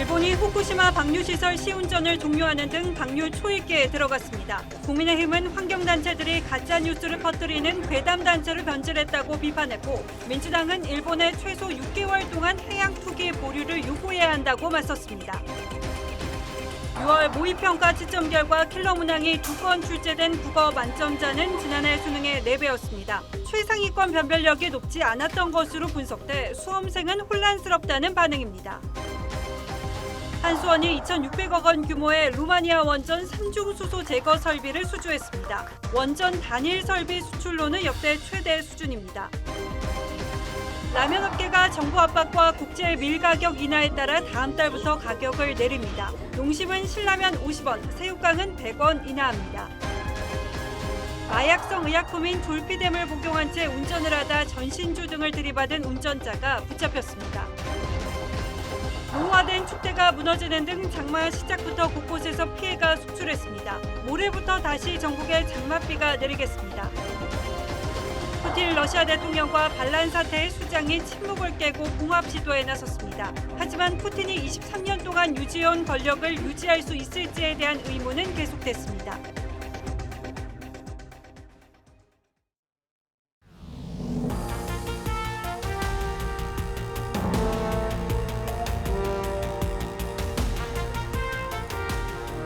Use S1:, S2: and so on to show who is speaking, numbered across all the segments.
S1: 일본이 후쿠시마 방류시설 시운전을 종료하는 등 방류 초읽기에 들어갔습니다. 국민의힘은 환경단체들이 가짜뉴스를 퍼뜨리는 괴담단체로 변질했다고 비판했고, 민주당은 일본에 최소 6개월 동안 해양 투기 보류를 요구해야 한다고 맞섰습니다. 6월 모의평가 채점 결과 킬러 문항이 2건 출제된 국어 만점자는 지난해 수능의 4배였습니다. 최상위권 변별력이 높지 않았던 것으로 분석돼 수험생은 혼란스럽다는 반응입니다. 한수원이 2,600억 원 규모의 루마니아 원전 3중 수소 제거 설비를 수주했습니다. 원전 단일 설비 수출로는 역대 최대 수준입니다. 라면 업계가 정부 압박과 국제 밀 가격 인하에 따라 다음 달부터 가격을 내립니다. 농심은 신라면 50원, 새우깡은 100원 인하합니다. 마약성 의약품인 졸피뎀을 복용한 채 운전을 하다 전신주 등을 들이받은 운전자가 붙잡혔습니다. 노후화된 축대가 무너지는 등 장마 시작부터 곳곳에서 피해가 속출했습니다. 모레부터 다시 전국에 장맛비가 내리겠습니다. 푸틴 러시아 대통령과 반란 사태의 수장이 침묵을 깨고 봉합 시도에 나섰습니다. 하지만 푸틴이 23년 동안 유지해온 권력을 유지할 수 있을지에 대한 의문은 계속됐습니다.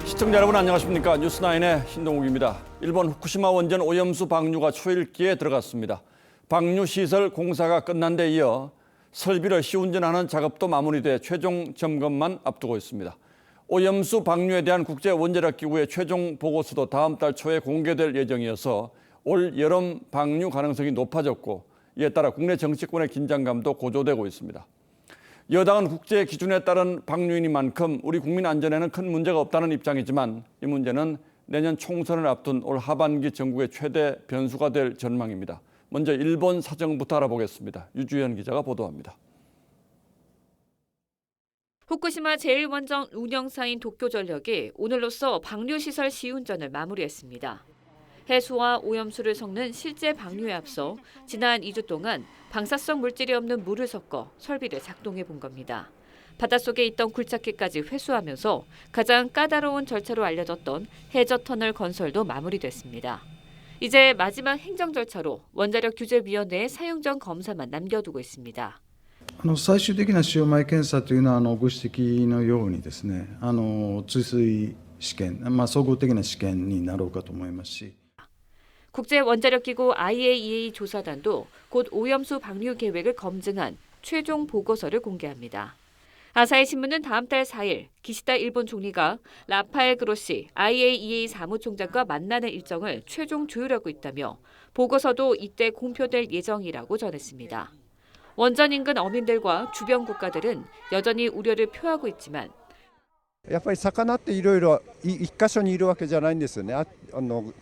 S2: 시청자 여러분 안녕하십니까. 뉴스9의 신동욱입니다. 일본 후쿠시마 원전 오염수 방류가 초읽기에 들어갔습니다. 방류시설 공사가 끝난 데 이어 설비를 시운전하는 작업도 마무리돼 최종 점검만 앞두고 있습니다. 오염수 방류에 대한 국제원자력기구의 최종 보고서도 다음 달 초에 공개될 예정이어서 올 여름 방류 가능성이 높아졌고, 이에 따라 국내 정치권의 긴장감도 고조되고 있습니다. 여당은 국제 기준에 따른 방류이니만큼 우리 국민 안전에는 큰 문제가 없다는 입장이지만, 이 문제는 내년 총선을 앞둔 올 하반기 전국의 최대 변수가 될 전망입니다. 먼저 일본 사정부터 알아보겠습니다. 유주연 기자가 보도합니다.
S3: 후쿠시마 제1원전 운영사인 도쿄전력이 오늘로써 방류시설 시운전을 마무리했습니다. 해수와 오염수를 섞는 실제 방류에 앞서 지난 2주 동안 방사성 물질이 없는 물을 섞어 설비를 작동해 본 겁니다. 바닷속에 있던 굴착기까지 회수하면서 가장 까다로운 절차로 알려졌던 해저터널 건설도 마무리됐습니다. 이제 마지막 행정 절차로 원자력 규제위원회의 사용 전 검사만 남겨두고 있습니다.
S4: 最終的な使用前検査というのはご指摘のようにですね、追水試験、総合的な試験になろうかと思いますし。
S3: 국제원자력기구 IAEA 조사단도 곧 오염수 방류 계획을 검증한 최종 보고서를 공개합니다. 아사히 신문은 다음 달 4일 기시다 일본 총리가 라파엘 그로시 IAEA 사무총장과 만나는 일정을 최종 조율하고 있다며 보고서도 이때 공표될 예정이라고 전했습니다. 원전 인근 어민들과 주변 국가들은 여전히 우려를 표하고 있지만
S5: やっぱり魚っていろいろ一箇所にいるわけじゃないんですよね。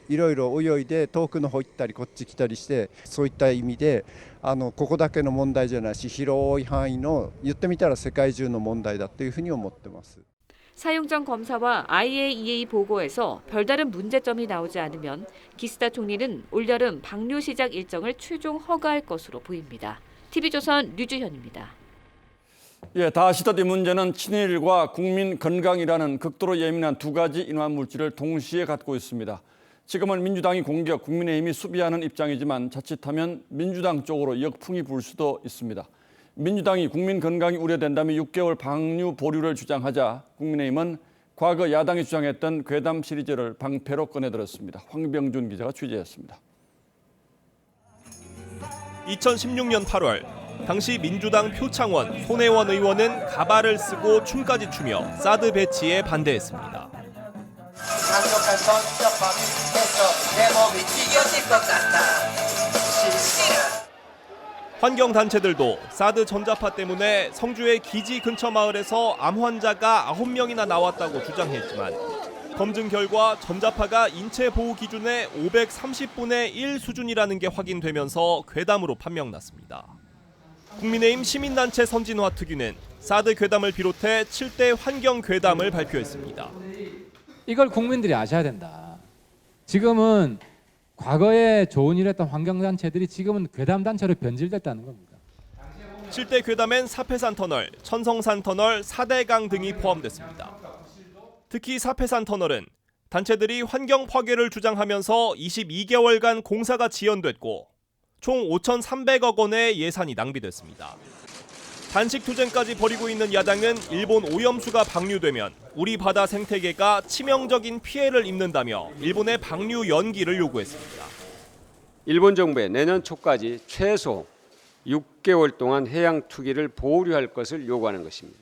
S5: いろいろ泳いで遠くの方行ったりこっち来たりして、そういった意味でここだけの問題じゃないし、広い範囲の言ってみたら世界中の問題だというふうに思ってます。
S3: 사용 전 검사와 IAEA 보고에서 별다른 문제점이 나오지 않으면 기시다 총리는 올여름 방류 시작 일정을 최종 허가할 것으로 보입니다. TV조선 류주현입니다.
S2: 예, 다 아시다시피 문제는 친일과 국민 건강이라는 극도로 예민한 두 가지 인화 물질을 동시에 갖고 있습니다. 지금은 민주당이 공격, 국민의힘이 수비하는 입장이지만 자칫하면 민주당 쪽으로 역풍이 불 수도 있습니다. 민주당이 국민 건강이 우려된다며 6개월 방류 보류를 주장하자 국민의힘은 과거 야당이 주장했던 괴담 시리즈를 방패로 꺼내들었습니다. 황병준 기자가 취재했습니다.
S6: 2016년 8월 당시 민주당 표창원, 손혜원 의원은 가발을 쓰고 춤까지 추며 사드 배치에 반대했습니다. 환경단체들도 사드 전자파 때문에 성주의 기지 근처 마을에서 암 환자가 9명이나 나왔다고 주장했지만 검증 결과 전자파가 인체 보호 기준의 530분의 1 수준이라는 게 확인되면서 괴담으로 판명났습니다. 국민의힘 시민단체 선진화 특위는 사드 괴담을 비롯해 7대 환경 괴담을 발표했습니다.
S7: 이걸 국민들이 아셔야 된다. 지금은 과거에 좋은 일을 했던 환경단체들이 지금은 괴담단체로 변질됐다는 겁니다.
S6: 실제 괴담엔 사패산 터널, 천성산 터널, 사대강 등이 포함됐습니다. 특히 사패산 터널은 단체들이 환경 파괴를 주장하면서 22개월간 공사가 지연됐고 총 5,300억 원의 예산이 낭비됐습니다. 단식 투쟁까지 벌이고 있는 야당은 일본 오염수가 방류되면 우리 바다 생태계가 치명적인 피해를 입는다며 일본의 방류 연기를 요구했습니다.
S8: 일본 정부에 내년 초까지 최소 6개월 동안 해양 투기를 보류할 것을 요구하는 것입니다.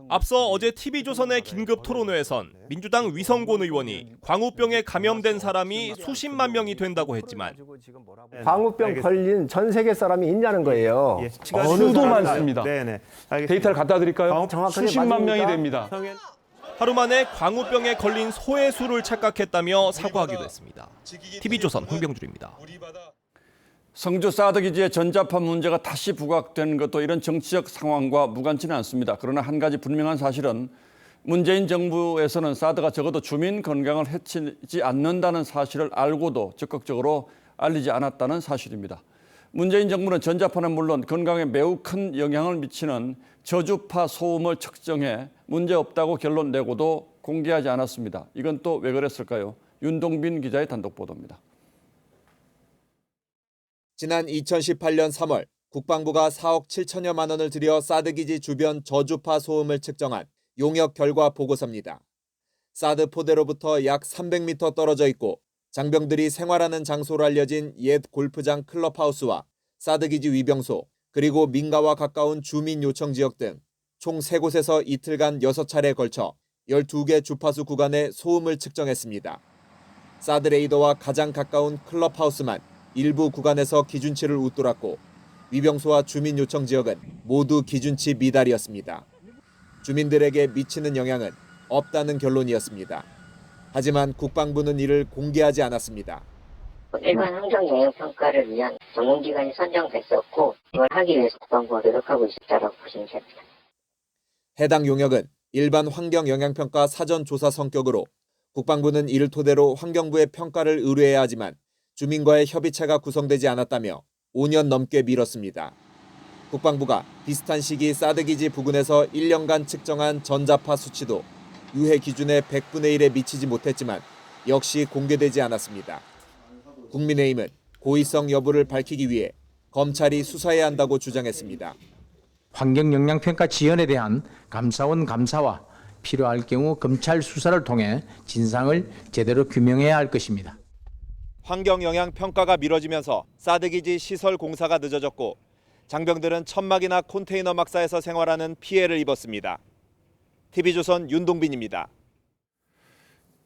S6: 앞서 어제 TV조선의 긴급 토론회에선 민주당 위성곤 의원이 광우병에 감염된 사람이 수십만 명이 된다고 했지만
S9: 광우병 걸린 전 세계 사람이 있냐는 거예요.
S10: 수도 많습니다. 데이터를 갖다 드릴까요? 수십만 명이 됩니다.
S6: 하루 만에 광우병에 걸린 소의 수를 착각했다며 사과하기도 했습니다. TV조선 홍병주입니다.
S2: 성주 사드 기지의 전자파 문제가 다시 부각된 것도 이런 정치적 상황과 무관치는 않습니다. 그러나 한 가지 분명한 사실은 문재인 정부에서는 사드가 적어도 주민 건강을 해치지 않는다는 사실을 알고도 적극적으로 알리지 않았다는 사실입니다. 문재인 정부는 전자파는 물론 건강에 매우 큰 영향을 미치는 저주파 소음을 측정해 문제없다고 결론 내고도 공개하지 않았습니다. 이건 또 왜 그랬을까요? 윤동빈 기자의 단독 보도입니다.
S11: 지난 2018년 3월 국방부가 4억 7천여만 원을 들여 사드 기지 주변 저주파 소음을 측정한 용역 결과 보고서입니다. 사드 포대로부터 약 300m 떨어져 있고 장병들이 생활하는 장소로 알려진 옛 골프장 클럽하우스와 사드 기지 위병소 그리고 민가와 가까운 주민 요청 지역 등 총 3곳에서 이틀간 6차례에 걸쳐 12개 주파수 구간의 소음을 측정했습니다. 사드 레이더와 가장 가까운 클럽하우스만 일부 구간에서 기준치를 웃돌았고 위병소와 주민 요청 지역은 모두 기준치 미달이었습니다. 주민들에게 미치는 영향은 없다는 결론이었습니다. 하지만 국방부는 이를 공개하지 않았습니다.
S12: 일반 환경 영향 평가를 위한 전문기관이 선정됐었고 이걸 하기 위해서 국방부가 노력하고 있었다고 보시면 됩니다.
S11: 해당 용역은 일반 환경 영향 평가 사전 조사 성격으로 국방부는 이를 토대로 환경부의 평가를 의뢰해야 하지만 주민과의 협의체가 구성되지 않았다며 5년 넘게 미뤘습니다. 국방부가 비슷한 시기 사드 기지 부근에서 1년간 측정한 전자파 수치도 유해 기준의 100분의 1에 미치지 못했지만 역시 공개되지 않았습니다. 국민의힘은 고의성 여부를 밝히기 위해 검찰이 수사해야 한다고 주장했습니다.
S13: 환경영향평가 지연에 대한 감사원 감사와 필요할 경우 검찰 수사를 통해 진상을 제대로 규명해야 할 것입니다.
S11: 환경 영향 평가가 미뤄지면서 사드 기지 시설 공사가 늦어졌고 장병들은 천막이나 컨테이너 막사에서 생활하는 피해를 입었습니다. TV조선 윤동빈입니다.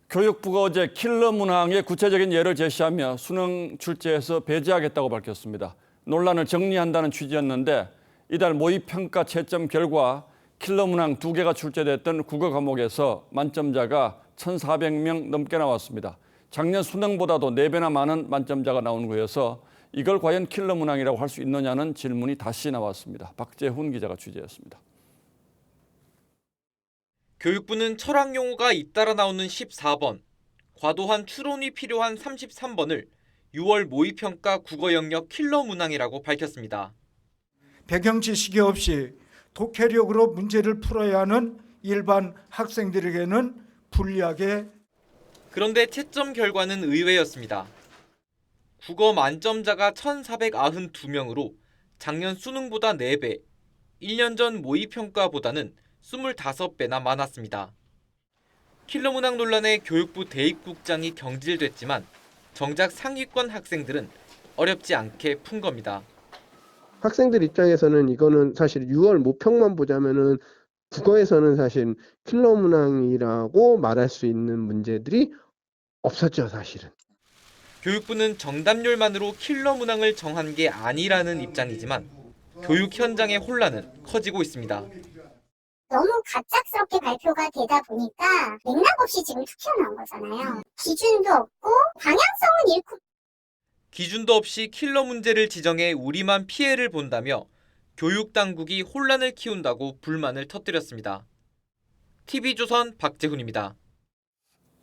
S2: 교육부가 어제 킬러 문항의 구체적인 예를 제시하며 수능 출제에서 배제하겠다고 밝혔습니다. 논란을 정리한다는 취지였는데 이달 모의평가 채점 결과 킬러 문항 2개가 출제됐던 국어 과목에서 만점자가 1,400명 넘게 나왔습니다. 작년 수능보다도 4배나 많은 만점자가 나온 거여서 이걸 과연 킬러 문항이라고 할 수 있느냐는 질문이 다시 나왔습니다. 박재훈 기자가 취재했습니다.
S14: 교육부는 철학 용어가 잇따라 나오는 14번, 과도한 추론이 필요한 33번을 6월 모의평가 국어 영역 킬러 문항이라고 밝혔습니다.
S15: 배경 지식이 없이 독해력으로 문제를 풀어야 하는 일반 학생들에게는 불리하게.
S14: 그런데 채점 결과는 의외였습니다. 국어 만점자가 1,492명으로 작년 수능보다 4배, 1년 전 모의평가보다는 25배나 많았습니다. 킬러 문항 논란에 교육부 대입국장이 경질됐지만 정작 상위권 학생들은 어렵지 않게 푼 겁니다.
S16: 학생들 입장에서는 이거는 사실 6월 모평만 보자면은 국어에서는 사실 킬러 문항이라고 말할 수 있는 문제들이 없었죠, 사실은.
S14: 교육부는 정답률만으로 킬러 문항을 정한 게 아니라는 입장이지만 교육 현장의 혼란은 커지고 있습니다.
S17: 너무 갑작스럽게 발표가 되다 보니까 맥락 없이 지금 툭 튀어나온 거잖아요. 기준도 없고 방향성은 잃고.
S14: 기준도 없이 킬러 문제를 지정해 우리만 피해를 본다며 교육 당국이 혼란을 키운다고 불만을 터뜨렸습니다. TV조선 박재훈입니다.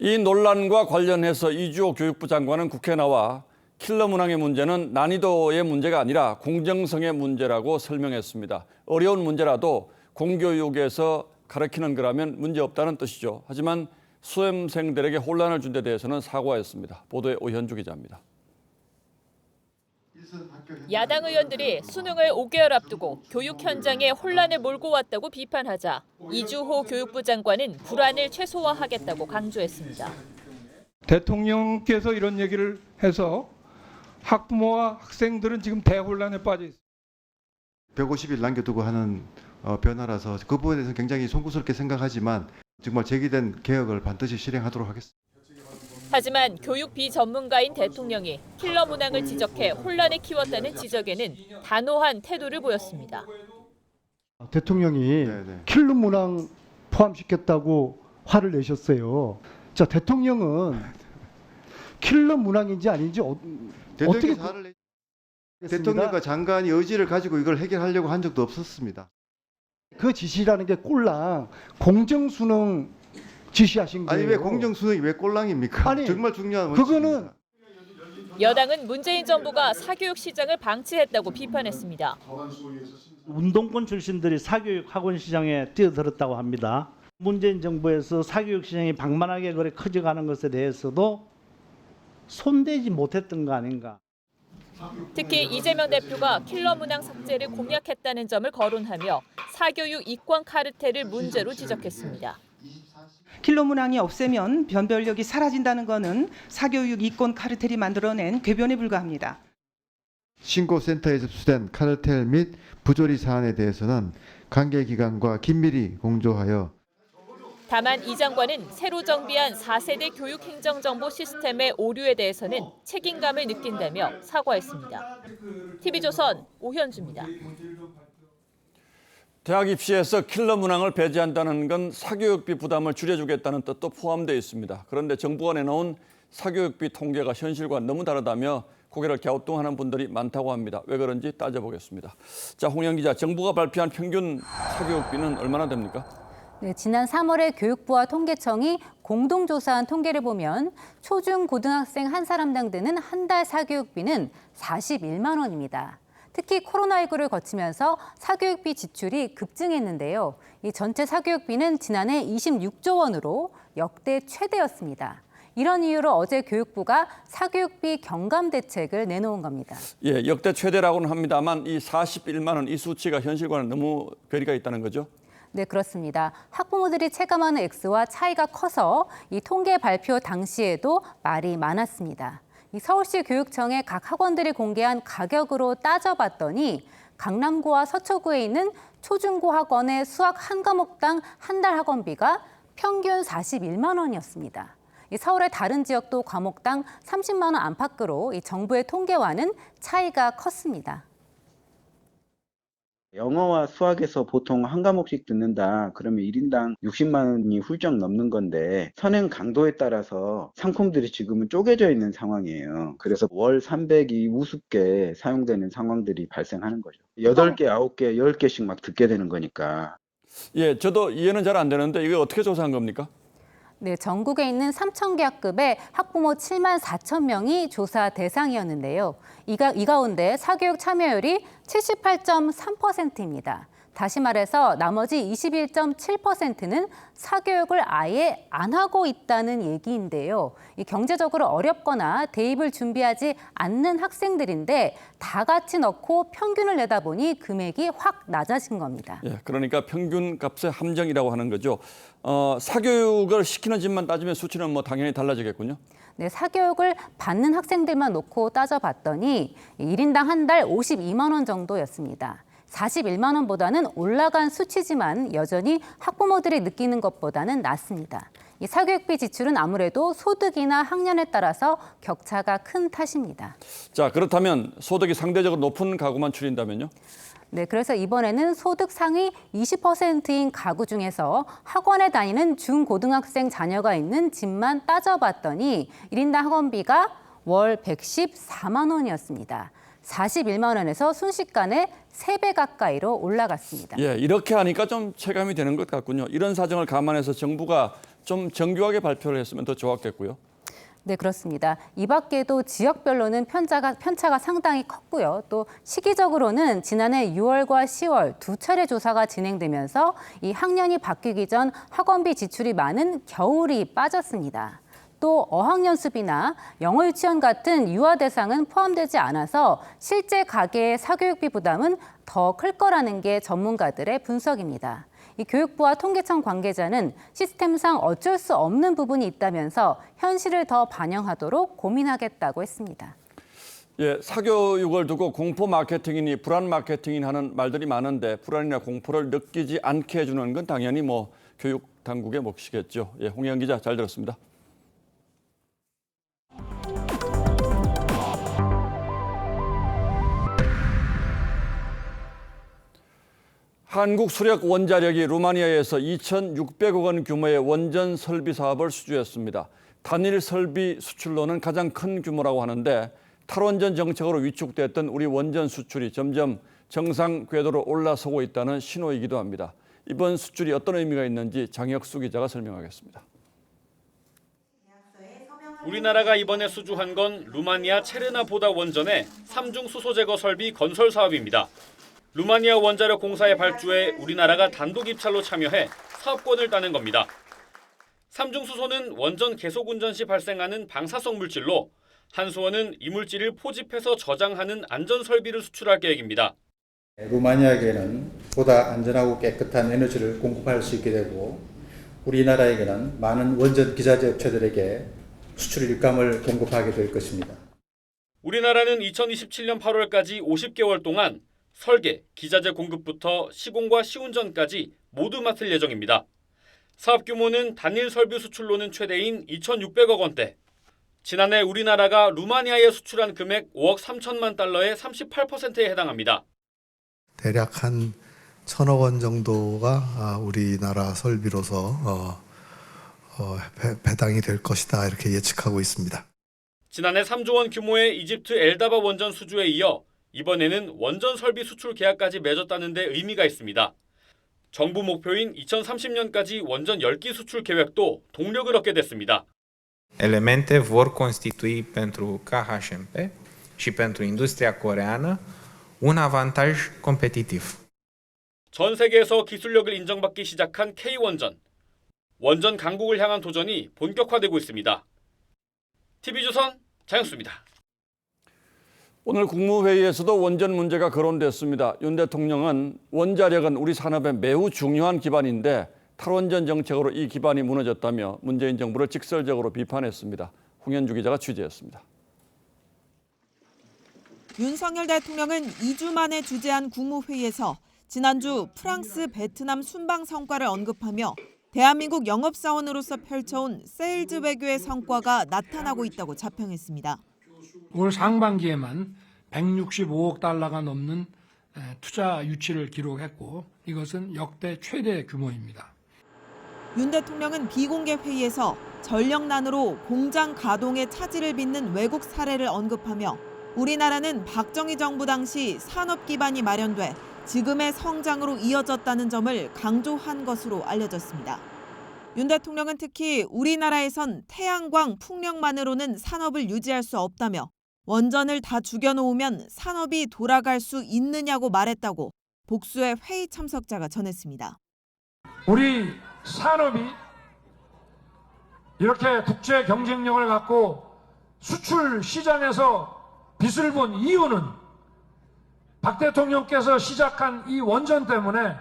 S2: 이 논란과 관련해서 이주호 교육부 장관은 국회에 나와 킬러 문항의 문제는 난이도의 문제가 아니라 공정성의 문제라고 설명했습니다. 어려운 문제라도 공교육에서 가르치는 거라면 문제없다는 뜻이죠. 하지만 수험생들에게 혼란을 준 데 대해서는 사과했습니다. 보도에 오현주 기자입니다.
S3: 야당 의원들이 수능을 5개월 앞두고 교육 현장에 혼란을 몰고 왔다고 비판하자 이주호 교육부 장관은 불안을 최소화하겠다고 강조했습니다.
S15: 대통령께서 이런 얘기를 해서 학부모와 학생들은 지금 대혼란에 빠져 있습니다.
S18: 150일 남겨두고 하는 변화라서 그 부분에 대해서 굉장히 송구스럽게 생각하지만 정말 제기된 개혁을 반드시 실행하도록 하겠습니다.
S3: 하지만 교육 비전문가인 대통령이 킬러 문항을 지적해 혼란을 키웠다는 지적에는 단호한 태도를 보였습니다.
S19: 대통령이 킬러 문항 포함시켰다고 화를 내셨어요. 자, 대통령은 킬러 문항인지 아닌지 어떻게
S18: 대통령과 장관이 의지를 가지고 이걸 해결하려고 한 적도 없었습니다.
S19: 그 지시라는 게 꼴랑 공정수능 지시하신 거예요.
S18: 아니 왜 공정수능이 왜 꼴랑입니까?
S19: 아니,
S18: 정말 중요한 원칙입니다.
S3: 여당은 문재인 정부가 사교육 시장을 방치했다고 비판했습니다.
S20: 운동권 출신들이 사교육 학원 시장에 뛰어들었다고 합니다. 문재인 정부에서 사교육 시장이 방만하게 그래 커져가는 것에 대해서도 손대지 못했던 거 아닌가.
S3: 특히 이재명 대표가 킬러 문항 삭제를 공약했다는 점을 거론하며 사교육 이권 카르텔을 문제로 지적했습니다.
S21: 킬러 문항이 없애면 변별력이 사라진다는 것은 사교육 이권 카르텔이 만들어낸 궤변에 불과합니다.
S18: 신고센터에 접수된 카르텔 및 부조리 사안에 대해서는 관계기관과 긴밀히 공조하여
S3: 다만 이 장관은 새로 정비한 4세대 교육행정정보 시스템의 오류에 대해서는 책임감을 느낀다며 사과했습니다. TV조선 오현주입니다.
S2: 대학 입시에서 킬러 문항을 배제한다는 건 사교육비 부담을 줄여주겠다는 뜻도 포함되어 있습니다. 그런데 정부가 내놓은 사교육비 통계가 현실과 너무 다르다며 고개를 갸우뚱하는 분들이 많다고 합니다. 왜 그런지 따져보겠습니다. 자, 홍영 기자, 정부가 발표한 평균 사교육비는 얼마나 됩니까?
S22: 네, 지난 3월에 교육부와 통계청이 공동조사한 통계를 보면 초중 고등학생 한 사람당 드는 한 달 사교육비는 41만 원입니다. 특히 코로나19를 거치면서 사교육비 지출이 급증했는데요. 이 전체 사교육비는 지난해 26조 원으로 역대 최대였습니다. 이런 이유로 어제 교육부가 사교육비 경감 대책을 내놓은 겁니다.
S2: 예, 역대 최대라고는 합니다만 이 41만 원 이 수치가 현실과는 너무 괴리가 있다는 거죠?
S22: 네, 그렇습니다. 학부모들이 체감하는 액수와 차이가 커서 이 통계 발표 당시에도 말이 많았습니다. 이 서울시 교육청의 각 학원들이 공개한 가격으로 따져봤더니 강남구와 서초구에 있는 초중고 학원의 수학 한 과목당 한 달 학원비가 평균 41만 원이었습니다. 이 서울의 다른 지역도 과목당 30만 원 안팎으로 이 정부의 통계와는 차이가 컸습니다.
S23: 영어와 수학에서 보통 한 과목씩 듣는다 그러면 1인당 60만 원이 훌쩍 넘는 건데 선행 강도에 따라서 상품들이 지금은 쪼개져 있는 상황이에요. 그래서 월 300이 우습게 사용되는 상황들이 발생하는 거죠. 8개, 9개, 10개씩 막 듣게 되는 거니까.
S2: 예, 저도 이해는 잘 안 되는데 이거 어떻게 조사한 겁니까?
S22: 네, 전국에 있는 3,000개 학급의 학부모 7만 4천 명이 조사 대상이었는데요. 이 가운데 사교육 참여율이 78.3%입니다. 다시 말해서 나머지 21.7%는 사교육을 아예 안 하고 있다는 얘기인데요. 이 경제적으로 어렵거나 대입을 준비하지 않는 학생들인데 다 같이 넣고 평균을 내다 보니 금액이 확 낮아진 겁니다.
S2: 예, 그러니까 평균 값의 함정이라고 하는 거죠. 사교육을 시키는 집만 따지면 수치는 뭐 당연히 달라지겠군요.
S22: 네, 사교육을 받는 학생들만 놓고 따져봤더니 1인당 한 달 52만 원 정도였습니다. 41만 원보다는 올라간 수치지만 여전히 학부모들이 느끼는 것보다는 낮습니다. 이 사교육비 지출은 아무래도 소득이나 학년에 따라서 격차가 큰 탓입니다.
S2: 자, 그렇다면 소득이 상대적으로 높은 가구만 줄인다면요?
S22: 네, 그래서 이번에는 소득 상위 20%인 가구 중에서 학원에 다니는 중고등학생 자녀가 있는 집만 따져봤더니 1인당 학원비가 월 114만 원이었습니다. 41만 원에서 순식간에 3배 가까이로 올라갔습니다.
S2: 예, 이렇게 하니까 좀 체감이 되는 것 같군요. 이런 사정을 감안해서 정부가 좀 정교하게 발표를 했으면 더 좋았겠고요.
S22: 네, 그렇습니다. 이 밖에도 지역별로는 편차가 상당히 컸고요. 또 시기적으로는 지난해 6월과 10월 두 차례 조사가 진행되면서 이 학년이 바뀌기 전 학원비 지출이 많은 겨울이 빠졌습니다. 또 어학연수비나 영어 유치원 같은 유아 대상은 포함되지 않아서 실제 가계의 사교육비 부담은 더 클 거라는 게 전문가들의 분석입니다. 이 교육부와 통계청 관계자는 시스템상 어쩔 수 없는 부분이 있다면서 현실을 더 반영하도록 고민하겠다고 했습니다.
S2: 예, 사교육을 두고 공포 마케팅이니 불안 마케팅이니 하는 말들이 많은데 불안이나 공포를 느끼지 않게 해주는 건 당연히 교육 당국의 몫이겠죠. 예, 홍영 기자 잘 들었습니다. 한국수력원자력이 루마니아에서 2,600억 원 규모의 원전 설비 사업을 수주했습니다. 단일 설비 수출로는 가장 큰 규모라고 하는데 탈원전 정책으로 위축됐던 우리 원전 수출이 점점 정상 궤도로 올라서고 있다는 신호이기도 합니다. 이번 수출이 어떤 의미가 있는지 장혁수 기자가 설명하겠습니다.
S1: 우리나라가 이번에 수주한 건 루마니아 체르나보다 원전의 삼중 수소 제거 설비 건설 사업입니다. 루마니아 원자력 공사의 발주에 우리나라가 단독 입찰로 참여해 사업권을 따낸 겁니다. 삼중 수소는 원전 계속 운전 시 발생하는 방사성 물질로 한수원은 이 물질을 포집해서 저장하는 안전 설비를 수출할 계획입니다.
S4: 루마니아에게는 보다 안전하고 깨끗한 에너지를 공급할 수 있게 되고 우리나라에게는 많은 원전 기자재 업체들에게 수출 일감을 공급하게 될 것입니다.
S1: 우리나라는 2027년 8월까지 50개월 동안 설계, 기자재 공급부터 시공과 시운전까지 모두 맡을 예정입니다. 사업 규모는 단일 설비 수출로는 최대인 2,600억 원대. 지난해 우리나라가 루마니아에 수출한 금액 5억 3천만 달러의 38%에 해당합니다.
S5: 대략 한 1,000억 원 정도가 우리나라 설비로서 배당이 될 것이다 이렇게 예측하고 있습니다.
S1: 지난해 3조 원 규모의 이집트 엘다바 원전 수주에 이어 이번에는 원전 설비 수출 계약까지 맺었다는 데 의미가 있습니다. 정부 목표인 2030년까지 원전 10기 수출 계획도 동력을 얻게 됐습니다.
S24: Elemente vor constitui pentru KHMP și pentru industria coreeană un avantaj competitiv.
S1: 전 세계에서 기술력을 인정받기 시작한 K원전. 원전 강국을 향한 도전이 본격화되고 있습니다. TV조선 장혁수입니다.
S2: 오늘 국무회의에서도 원전 문제가 거론됐습니다. 윤 대통령은 원자력은 우리 산업의 매우 중요한 기반인데 탈원전 정책으로 이 기반이 무너졌다며 문재인 정부를 직설적으로 비판했습니다. 홍현주 기자가 취재했습니다.
S25: 윤석열 대통령은 2주 만에 주재한 국무회의에서 지난주 프랑스, 베트남 순방 성과를 언급하며 대한민국 영업사원으로서 펼쳐온 세일즈 외교의 성과가 나타나고 있다고 자평했습니다.
S15: 올 상반기에만 165억 달러가 넘는 투자 유치를 기록했고 이것은 역대 최대 규모입니다.
S25: 윤 대통령은 비공개 회의에서 전력난으로 공장 가동의 차질을 빚는 외국 사례를 언급하며 우리나라는 박정희 정부 당시 산업 기반이 마련돼 지금의 성장으로 이어졌다는 점을 강조한 것으로 알려졌습니다. 윤 대통령은 특히 우리나라에선 태양광, 풍력만으로는 산업을 유지할 수 없다며 원전을 다 죽여놓으면 산업이 돌아갈 수 있느냐고 말했다고 복수의 회의 참석자가 전했습니다.
S15: 우리 산업이 이렇게 국제 경쟁력을 갖고 수출 시장에서 빚을 본 이유는 박 대통령께서 시작한 이 원전 때문에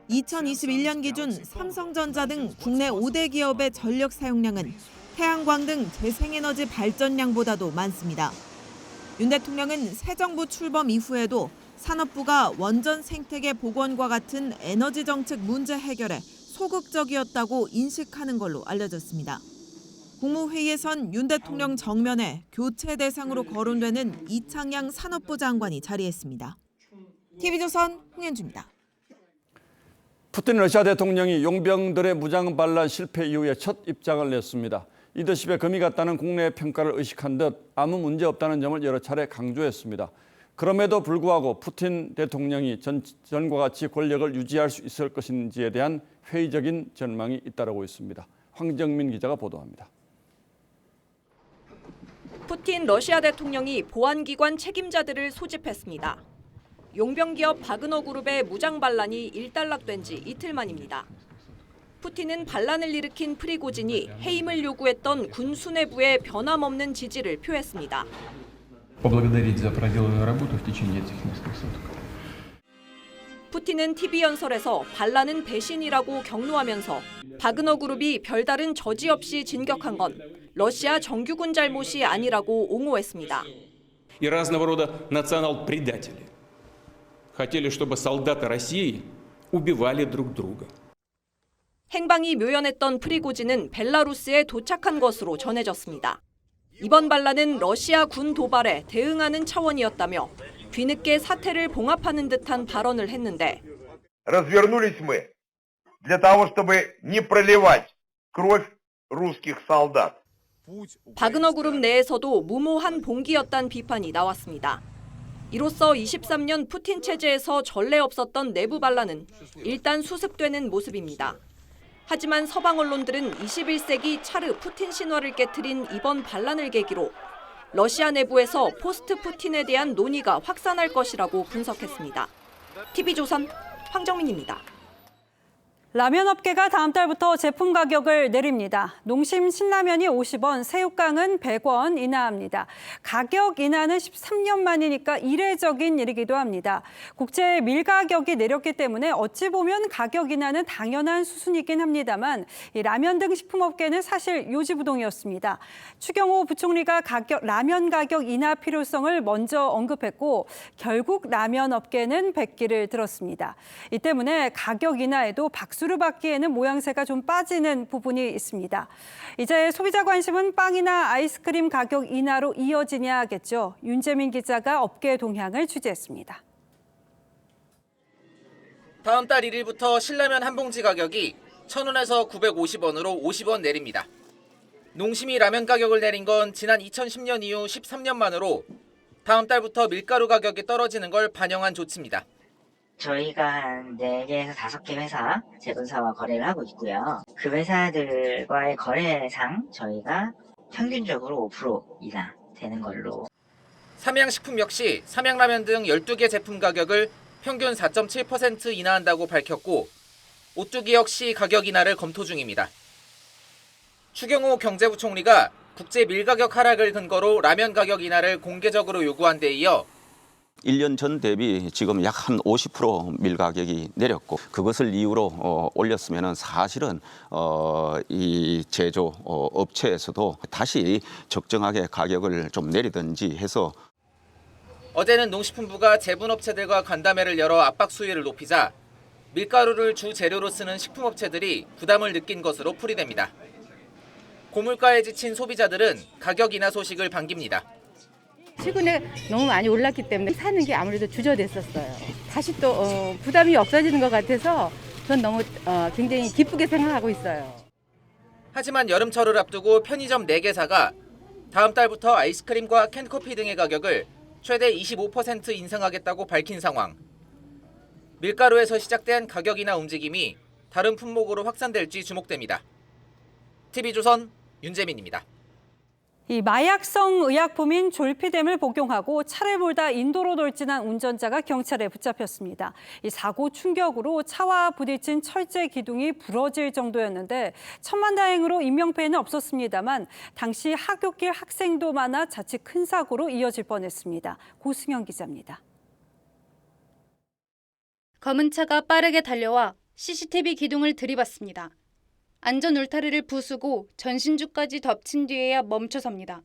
S25: 2021년 기준 삼성전자 등 국내 5대 기업의 전력 사용량은 태양광 등 재생에너지 발전량보다도 많습니다. 윤 대통령은 새 정부 출범 이후에도 산업부가 원전 생태계 복원과 같은 에너지 정책 문제 해결에 소극적이었다고 인식하는 걸로 알려졌습니다. 국무회의에선 윤 대통령 정면에 교체 대상으로 거론되는 이창양 산업부 장관이 자리했습니다. TV조선 홍현주입니다.
S2: 푸틴 러시아 대통령이 용병들의 무장 반란 실패 이후에 첫 입장을 냈습니다. 리더십에 금이 갔다는 국내의 평가를 의식한 듯 아무 문제 없다는 점을 여러 차례 강조했습니다. 그럼에도 불구하고 푸틴 대통령이 전과 같이 권력을 유지할 수 있을 것인지에 대한 회의적인 전망이 잇따르고 있습니다. 황정민 기자가 보도합니다.
S6: 푸틴 러시아 대통령이 보안기관 책임자들을 소집했습니다. 용병기업 바그너 그룹의 무장 반란이 일단락된 지 이틀 만입니다. 푸틴은 반란을 일으킨 프리고진이 해임을 요구했던 군 수뇌부에 변함없는 지지를 표했습니다. 푸틴은 TV 연설에서 반란은 배신이라고 경로하면서 바그너 그룹이 별다른 저지 없이 진격한 건 러시아 정규군 잘못이 아니라고 옹호했습니다.
S7: И разного рода национал-предатели хотели, чтобы солдаты России убивали друг друга.
S6: 행방이 묘연했던 프리고진은 벨라루스에 도착한 것으로 전해졌습니다. 이번 반란은 러시아 군 도발에 대응하는 차원이었다며 뒤늦게 사태를 봉합하는 듯한 발언을 했는데
S8: Развернулись мы для того, чтобы не проливать кровь русских солдат.
S6: 바그너 그룹 내에서도 무모한 봉기였다는 비판이 나왔습니다. 이로써 23년 푸틴 체제에서 전례 없었던 내부 반란은 일단 수습되는 모습입니다. 하지만 서방 언론들은 21세기 차르 푸틴 신화를 깨트린 이번 반란을 계기로 러시아 내부에서 포스트 푸틴에 대한 논의가 확산할 것이라고 분석했습니다. TV조선 황정민입니다.
S9: 라면 업계가 다음 달부터 제품 가격을 내립니다. 농심 신라면이 50원, 새우깡은 100원 인하합니다. 가격 인하는 13년 만이니까 이례적인 일이기도 합니다. 국제 밀 가격이 내렸기 때문에 어찌 보면 가격 인하는 당연한 수순이긴 합니다만 이 라면 등 식품업계는 사실 요지부동이었습니다. 추경호 부총리가 라면 가격 인하 필요성을 먼저 언급했고 결국 라면 업계는 백기를 들었습니다. 이 때문에 가격 인하에도 박수를 받기에는 모양새가 좀 빠지는 부분이 있습니다. 이제 소비자 관심은 빵이나 아이스크림 가격 인하로 이어지냐겠죠. 윤재민 기자가 업계 동향을 취재했습니다.
S10: 다음 달 1일부터 신라면 한 봉지 가격이 1,000원에서 950원으로 50원 내립니다. 농심이 라면 가격을 내린 건 지난 2010년 이후 13년 만으로 다음 달부터 밀가루 가격이 떨어지는 걸 반영한 조치입니다.
S12: 저희가 한 4개에서 5개 회사 제분사와 거래를 하고 있고요. 그 회사들과의 거래상 저희가 평균적으로 5% 이상 되는 걸로.
S10: 삼양식품 역시 삼양라면 등 12개 제품 가격을 평균 4.7% 인하한다고 밝혔고 오뚜기 역시 가격 인하를 검토 중입니다. 추경호 경제부총리가 국제 밀가격 하락을 근거로 라면 가격 인하를 공개적으로 요구한 데 이어
S26: 1년 전 대비 지금 약 한 50% 밀 가격이 내렸고 그것을 이유로 올렸으면 사실은 이 제조 업체에서도 다시 적정하게 가격을 좀 내리든지 해서
S10: 어제는 농식품부가 제분업체들과 간담회를 열어 압박 수위를 높이자 밀가루를 주 재료로 쓰는 식품업체들이 부담을 느낀 것으로 풀이됩니다. 고물가에 지친 소비자들은 가격 인하 소식을 반깁니다.
S27: 최근에 너무 많이 올랐기 때문에 사는 게 아무래도 주저됐었어요. 다시 또 부담이 없어지는 것 같아서 전 너무 굉장히 기쁘게 생각하고 있어요.
S10: 하지만 여름철을 앞두고 편의점 4개사가 다음 달부터 아이스크림과 캔커피 등의 가격을 최대 25% 인상하겠다고 밝힌 상황. 밀가루에서 시작된 가격 인하 움직임이 다른 품목으로 확산될지 주목됩니다. TV조선 윤재민입니다.
S9: 이 마약성 의약품인 졸피뎀을 복용하고 차를 몰다 인도로 돌진한 운전자가 경찰에 붙잡혔습니다. 이 사고 충격으로 차와 부딪힌 철제 기둥이 부러질 정도였는데 천만다행으로 인명피해는 없었습니다만 당시 하굣길 학생도 많아 자칫 큰 사고로 이어질 뻔했습니다. 고승현 기자입니다.
S28: 검은 차가 빠르게 달려와 CCTV 기둥을 들이받습니다. 안전 울타리를 부수고 전신주까지 덮친 뒤에야 멈춰섭니다.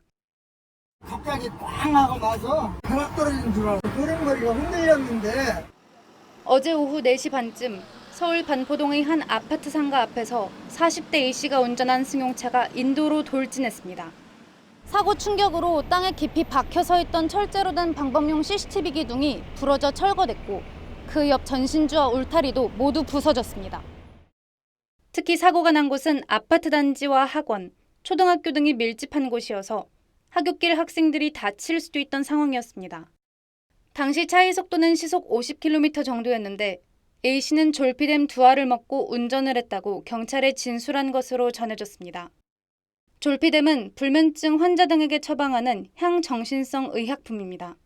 S29: 갑자기 꽝 하고 나서 벼락 떨어지는 줄 알고 걸음걸이가 흔들렸는데
S28: 어제 오후 4시 반쯤 서울 반포동의 한 아파트 상가 앞에서 40대 A씨가 운전한 승용차가 인도로 돌진했습니다. 사고 충격으로 땅에 깊이 박혀 서 있던 철제로 된 방범용 CCTV 기둥이 부러져 철거됐고 그 옆 전신주와 울타리도 모두 부서졌습니다. 특히 사고가 난 곳은 아파트 단지와 학원, 초등학교 등이 밀집한 곳이어서 하굣길 학생들이 다칠 수도 있던 상황이었습니다. 당시 차의 속도는 시속 50km 정도였는데 A씨는 졸피뎀 2알을 먹고 운전을 했다고 경찰에 진술한 것으로 전해졌습니다. 졸피뎀은 불면증 환자 등에게 처방하는 향정신성 의약품입니다.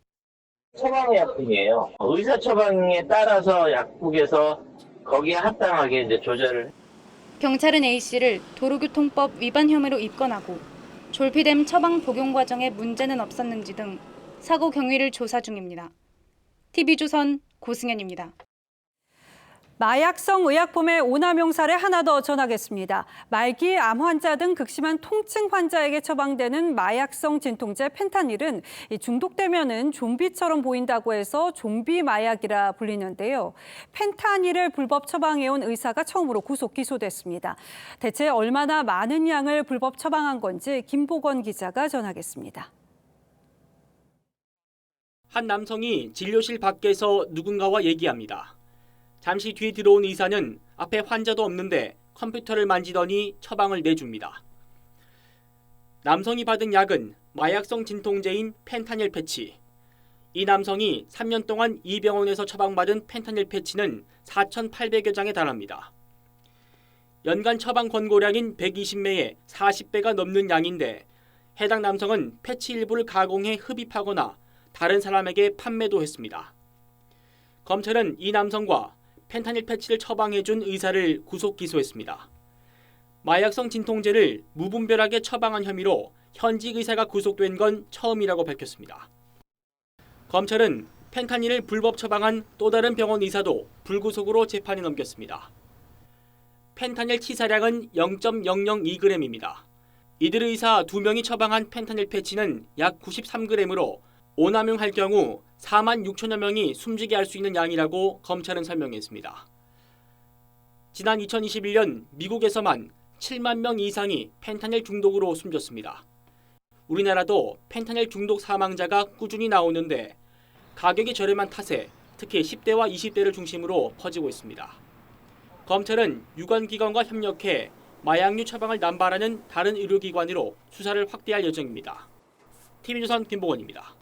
S11: 처방의약품이에요. 의사 처방에 따라서 약국에서 거기에 합당하게 이제 조절을.
S28: 경찰은 A씨를 도로교통법 위반 혐의로 입건하고 졸피뎀 처방 복용 과정에 문제는 없었는지 등 사고 경위를 조사 중입니다. TV조선 고승현입니다.
S9: 마약성 의약품의 오남용 사례 하나 더 전하겠습니다. 말기 암 환자 등 극심한 통증 환자에게 처방되는 마약성 진통제 펜타닐은 중독되면은 좀비처럼 보인다고 해서 좀비 마약이라 불리는데요. 펜타닐을 불법 처방해온 의사가 처음으로 구속 기소됐습니다. 대체 얼마나 많은 양을 불법 처방한 건지 김보건 기자가 전하겠습니다.
S13: 한 남성이 진료실 밖에서 누군가와 얘기합니다. 잠시 뒤 들어온 의사는 앞에 환자도 없는데 컴퓨터를 만지더니 처방을 내줍니다. 남성이 받은 약은 마약성 진통제인 펜타닐 패치. 이 남성이 3년 동안 이 병원에서 처방받은 펜타닐 패치는 4,800여 장에 달합니다. 연간 처방 권고량인 120매에 40배가 넘는 양인데 해당 남성은 패치 일부를 가공해 흡입하거나 다른 사람에게 판매도 했습니다. 검찰은 이 남성과 펜타닐 패치를 처방해준 의사를 구속 기소했습니다. 마약성 진통제를 무분별하게 처방한 혐의로 현직 의사가 구속된 건 처음이라고 밝혔습니다. 검찰은 펜타닐을 불법 처방한 또 다른 병원 의사도 불구속으로 재판에 넘겼습니다. 펜타닐 치사량은 0.002g입니다. 이들 의사 2명이 처방한 펜타닐 패치는 약 93g으로 오남용할 경우 4만 6천여 명이 숨지게 할 수 있는 양이라고 검찰은 설명했습니다. 지난 2021년 미국에서만 7만 명 이상이 펜타닐 중독으로 숨졌습니다. 우리나라도 펜타닐 중독 사망자가 꾸준히 나오는데 가격이 저렴한 탓에 특히 10대와 20대를 중심으로 퍼지고 있습니다. 검찰은 유관기관과 협력해 마약류 처방을 남발하는 다른 의료기관으로 수사를 확대할 예정입니다. TV조선 김보건입니다.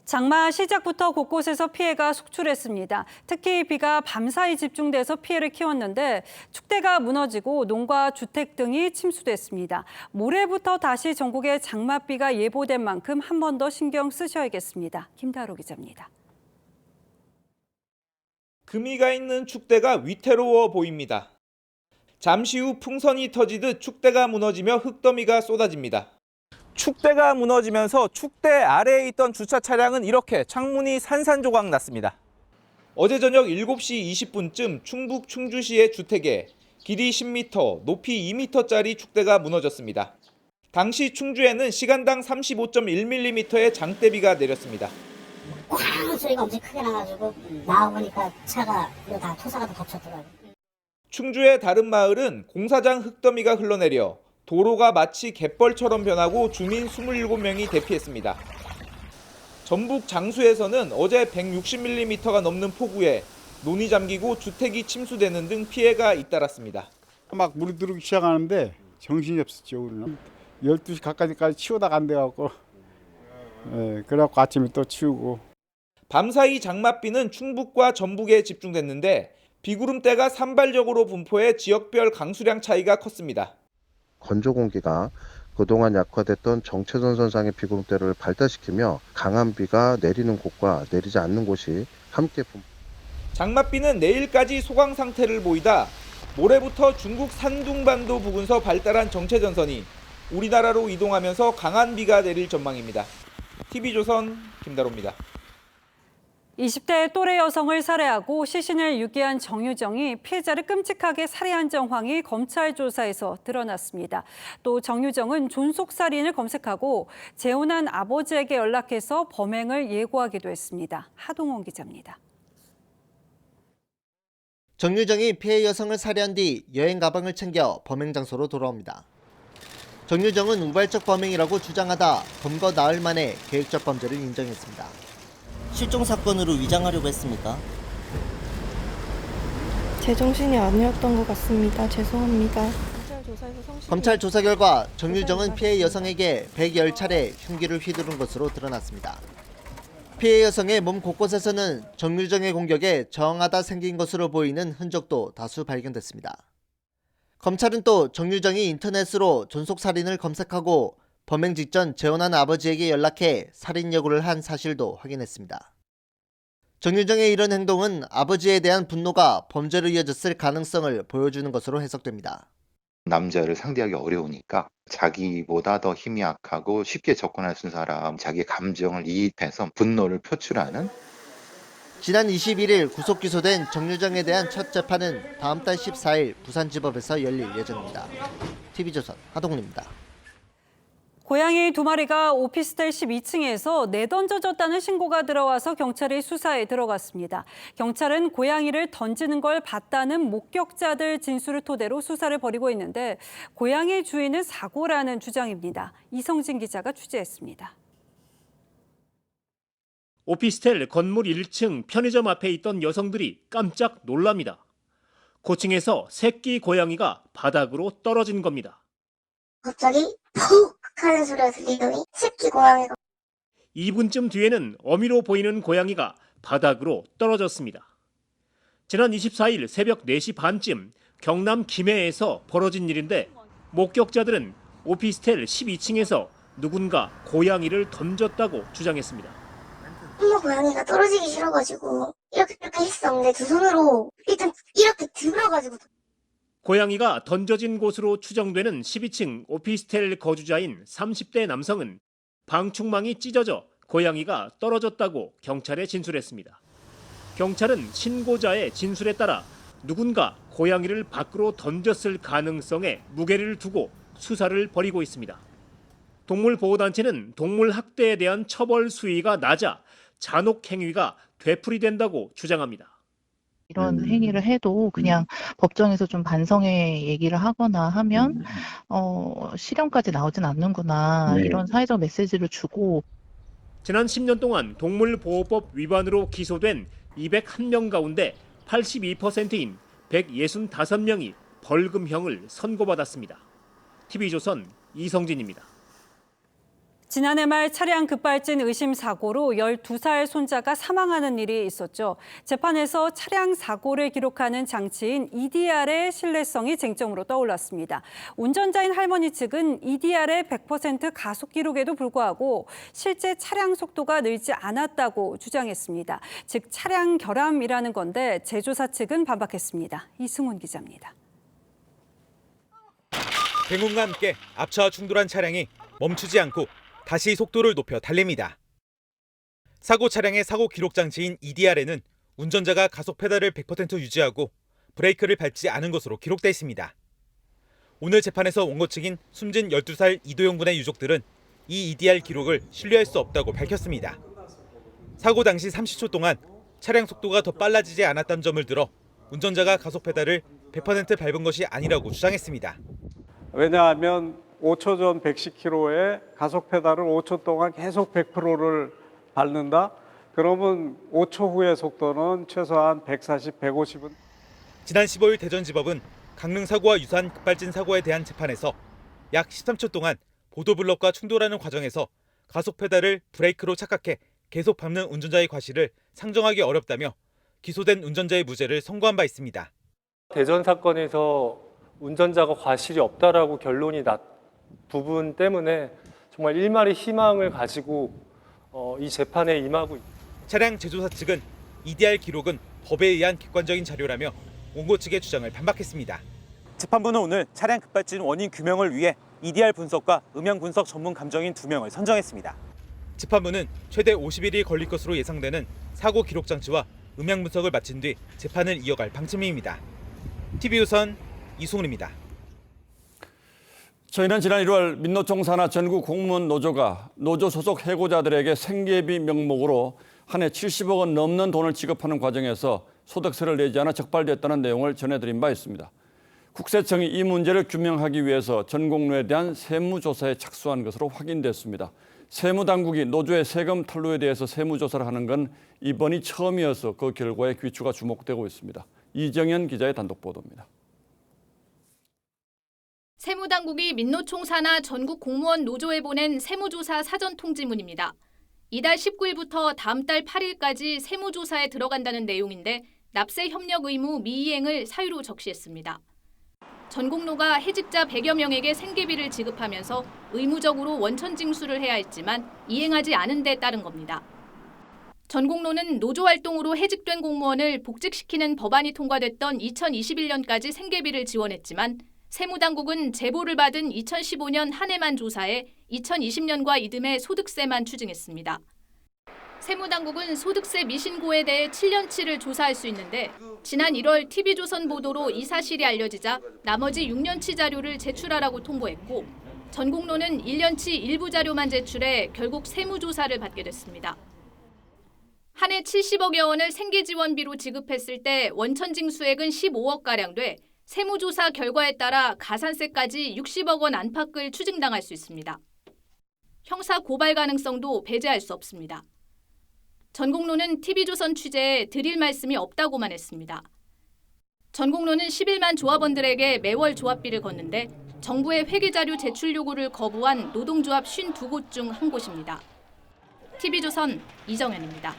S9: 장마 시작부터 곳곳에서 피해가 속출했습니다. 특히 비가 밤사이 집중돼서 피해를 키웠는데 축대가 무너지고 농가, 주택 등이 침수됐습니다. 모레부터 다시 전국에 장맛비가 예보된 만큼 한 번 더 신경 쓰셔야겠습니다. 김다로 기자입니다.
S14: 금이가 있는 축대가 위태로워 보입니다. 잠시 후 풍선이 터지듯 축대가 무너지며 흙더미가 쏟아집니다. 축대가 무너지면서 축대 아래에 있던 주차 차량은 이렇게 창문이 산산조각 났습니다. 어제 저녁 7시 20분쯤 충북 충주시의 주택에 길이 10m, 높이 2m짜리 축대가 무너졌습니다. 당시 충주에는 시간당 35.1mm의 장대비가 내렸습니다.
S16: 꽝 소리가 엄청 크게 나가지고 나와보니까 차가 다 토사가 다 덮쳤더라고요.
S14: 충주의 다른 마을은 공사장 흙더미가 흘러내려 도로가 마치 갯벌처럼 변하고 주민 27명이 대피했습니다. 전북 장수에서는 어제 160mm가 넘는 폭우에 논이 잠기고 주택이 침수되는 등 피해가 잇따랐습니다.
S17: 막 물이 들어오기 시작하는데 정신이 없었죠. 우리는 12시 가까이까지 치우다가 안 돼갖고 그래갖고 아침에 또 치우고.
S14: 밤사이 장맛비는 충북과 전북에 집중됐는데 비구름대가 산발적으로 분포해 지역별 강수량 차이가 컸습니다.
S18: 건조 공기가 그동안 약화됐던 정체전선상의 비구름대를 발달시키며 강한 비가 내리는 곳과 내리지 않는 곳이 함께
S14: 장맛비는 내일까지 소강 상태를 보이다 모레부터 중국 산둥반도 부근서 발달한 정체전선이 우리나라로 이동하면서 강한 비가 내릴 전망입니다. TV조선 김다로입니다.
S9: 20대 또래 여성을 살해하고 시신을 유기한 정유정이 피해자를 끔찍하게 살해한 정황이 검찰 조사에서 드러났습니다. 또 정유정은 존속살인을 검색하고 재혼한 아버지에게 연락해서 범행을 예고하기도 했습니다. 하동원 기자입니다.
S19: 정유정이 피해 여성을 살해한 뒤 여행 가방을 챙겨 범행 장소로 돌아옵니다. 정유정은 우발적 범행이라고 주장하다 검거 나흘 만에 계획적 범죄를 인정했습니다. 실종 사건으로 위장하려고 했습니까?
S20: 제정신이 아니었던 것 같습니다. 죄송합니다.
S19: 검찰 조사 결과 정유정은 피해 여성에게 110차례 흉기를 휘두른 것으로 드러났습니다. 피해 여성의 몸 곳곳에서는 정유정의 공격에 저항하다 생긴 것으로 보이는 흔적도 다수 발견됐습니다. 검찰은 또 정유정이 인터넷으로 존속살인을 검색하고 범행 직전 재혼한 아버지에게 연락해 살인 여부를 한 사실도 확인했습니다. 정유정의 이런 행동은 아버지에 대한 분노가 범죄로 이어졌을 가능성을 보여주는 것으로 해석됩니다.
S1: 남자를 상대하기 어려우니까 자기보다 더 힘이 약하고 쉽게 접근할 수 있는 사람, 자기의 감정을 이입해서 분노를 표출하는.
S19: 지난 21일 구속 기소된 정유정에 대한 첫 재판은 다음 달 14일 부산지법에서 열릴 예정입니다. TV조선 하동훈입니다.
S9: 고양이 2마리가 오피스텔 12층에서 내던져졌다는 신고가 들어와서 경찰이 수사에 들어갔습니다. 경찰은 고양이를 던지는 걸 봤다는 목격자들 진술을 토대로 수사를 벌이고 있는데 고양이 주인은 사고라는 주장입니다. 이성진 기자가 취재했습니다.
S3: 오피스텔 건물 1층 편의점 앞에 있던 여성들이 깜짝 놀랍니다. 고층에서 새끼 고양이가 바닥으로 떨어진 겁니다.
S16: 갑자기 푹 하는 소리가 들리더니 새끼 고양이가
S3: 2분쯤 뒤에는 어미로 보이는 고양이가 바닥으로 떨어졌습니다. 지난 24일 새벽 4시 반쯤 경남 김해에서 벌어진 일인데 목격자들은 오피스텔 12층에서 누군가 고양이를 던졌다고 주장했습니다.
S16: 엄마 고양이가 떨어지기 싫어가지고 이렇게 했었는데 두 손으로 일단 이렇게 들어가지고
S3: 고양이가 던져진 곳으로 추정되는 12층 오피스텔 거주자인 30대 남성은 방충망이 찢어져 고양이가 떨어졌다고 경찰에 진술했습니다. 경찰은 신고자의 진술에 따라 누군가 고양이를 밖으로 던졌을 가능성에 무게를 두고 수사를 벌이고 있습니다. 동물보호단체는 동물 학대에 대한 처벌 수위가 낮아 잔혹 행위가 되풀이된다고 주장합니다.
S4: 이런 행위를 해도 그냥 법정에서 좀 반성의 얘기를 하거나 하면 실형까지 나오진 않는구나 이런 사회적 메시지를 주고
S3: 지난 10년 동안 동물보호법 위반으로 기소된 201명 가운데 82%인 165명이 벌금형을 선고받았습니다. TV조선 이성진입니다.
S9: 지난해 말 차량 급발진 의심 사고로 12살 손자가 사망하는 일이 있었죠. 재판에서 차량 사고를 기록하는 장치인 EDR의 신뢰성이 쟁점으로 떠올랐습니다. 운전자인 할머니 측은 EDR의 100% 가속 기록에도 불구하고 실제 차량 속도가 늘지 않았다고 주장했습니다. 즉 차량 결함이라는 건데 제조사 측은 반박했습니다. 이승훈 기자입니다.
S5: 횡운과 함께 앞차와 충돌한 차량이 멈추지 않고 다시 속도를 높여 달립니다. 사고 차량의 사고 기록 장치인 EDR에는 운전자가 가속 페달을 100% 유지하고 브레이크를 밟지 않은 것으로 기록돼 있습니다. 오늘 재판에서 원고 측인 숨진 12살 이도영 군의 유족들은 이 EDR 기록을 신뢰할 수 없다고 밝혔습니다. 사고 당시 30초 동안 차량 속도가 더 빨라지지 않았다는 점을 들어 운전자가 가속 페달을 100% 밟은 것이 아니라고 주장했습니다.
S15: 왜냐하면 5초 전 110km에 가속 페달을 5초 동안 계속 100%를 밟는다? 그러면 5초 후의 속도는 최소한 140, 150은.
S5: 지난 15일 대전지법은 강릉 사고와 유사한 급발진 사고에 대한 재판에서 약 13초 동안 보도블럭과 충돌하는 과정에서 가속 페달을 브레이크로 착각해 계속 밟는 운전자의 과실을 상정하기 어렵다며 기소된 운전자의 무죄를 선고한 바 있습니다.
S21: 대전 사건에서 운전자가 과실이 없다라고 결론이 났 부분 때문에 정말 일말의 희망을 가지고 이 재판에 임하고 있습니다.
S5: 차량 제조사 측은 EDR 기록은 법에 의한 객관적인 자료라며 원고 측의 주장을 반박했습니다. 재판부는 오늘 차량 급발진 원인 규명을 위해 EDR 분석과 음향 분석 전문 감정인 2명을 선정했습니다. 재판부는 최대 50일이 걸릴 것으로 예상되는 사고 기록 장치와 음향 분석을 마친 뒤 재판을 이어갈 방침입니다. TV조선 이승훈입니다.
S2: 저희는 지난 1월 민노총 산하 전국 공무원 노조가 노조 소속 해고자들에게 생계비 명목으로 한 해 70억 원 넘는 돈을 지급하는 과정에서 소득세를 내지 않아 적발됐다는 내용을 전해드린 바 있습니다. 국세청이 이 문제를 규명하기 위해서 전 공로에 대한 세무조사에 착수한 것으로 확인됐습니다. 세무당국이 노조의 세금 탈루에 대해서 세무조사를 하는 건 이번이 처음이어서 그 결과에 귀추가 주목되고 있습니다. 이정현 기자의 단독 보도입니다.
S22: 세무당국이 민노총 산하 전국 공무원 노조에 보낸 세무조사 사전통지문입니다. 이달 19일부터 다음 달 8일까지 세무조사에 들어간다는 내용인데 납세 협력 의무 미이행을 사유로 적시했습니다. 전공로가 해직자 100여 명에게 생계비를 지급하면서 의무적으로 원천 징수를 해야 했지만 이행하지 않은 데 따른 겁니다. 전공로는 노조활동으로 해직된 공무원을 복직시키는 법안이 통과됐던 2021년까지 생계비를 지원했지만 세무당국은 제보를 받은 2015년 한 해만 조사해 2020년과 이듬해 소득세만 추징했습니다. 세무당국은 소득세 미신고에 대해 7년치를 조사할 수 있는데 지난 1월 TV조선 보도로 이 사실이 알려지자 나머지 6년치 자료를 제출하라고 통보했고 전공로는 1년치 일부 자료만 제출해 결국 세무조사를 받게 됐습니다. 한 해 70억여 원을 생계지원비로 지급했을 때 원천징수액은 15억가량 돼 세무조사 결과에 따라 가산세까지 60억 원 안팎을 추징당할 수 있습니다. 형사 고발 가능성도 배제할 수 없습니다. 전공로는 TV조선 취재에 드릴 말씀이 없다고만 했습니다. 전공로는 11만 조합원들에게 매월 조합비를 걷는데 정부의 회계자료 제출 요구를 거부한 노동조합 52곳 중 한 곳입니다. TV조선 이정현입니다.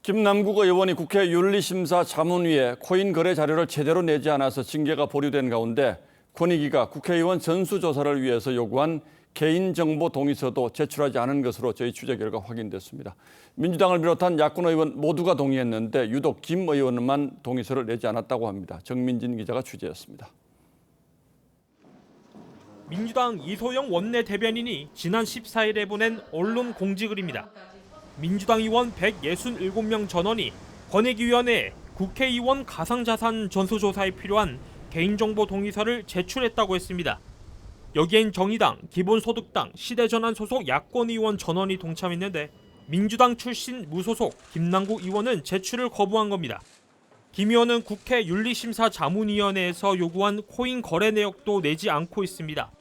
S2: 김남국 의원이 국회 윤리심사 자문위에 코인 거래 자료를 제대로 내지 않아서 징계가 보류된 가운데 권익위가 국회의원 전수조사를 위해서 요구한 개인정보 동의서도 제출하지 않은 것으로 저희 취재 결과 확인됐습니다. 민주당을 비롯한 야권 의원 모두가 동의했는데 유독 김 의원만 동의서를 내지 않았다고 합니다. 정민진 기자가 취재했습니다.
S5: 민주당 이소영 원내대변인이 지난 14일에 보낸 언론 공지글입니다. 민주당 의원 167명 전원이 권익위원회에 국회의원 가상자산 전수조사에 필요한 개인정보 동의서를 제출했다고 했습니다. 여기엔 정의당, 기본소득당, 시대전환 소속 야권 의원 전원이 동참했는데 민주당 출신 무소속 김남국 의원은 제출을 거부한 겁니다. 김 의원은 국회 윤리심사 자문위원회에서 요구한 코인 거래 내역도 내지 않고 있습니다.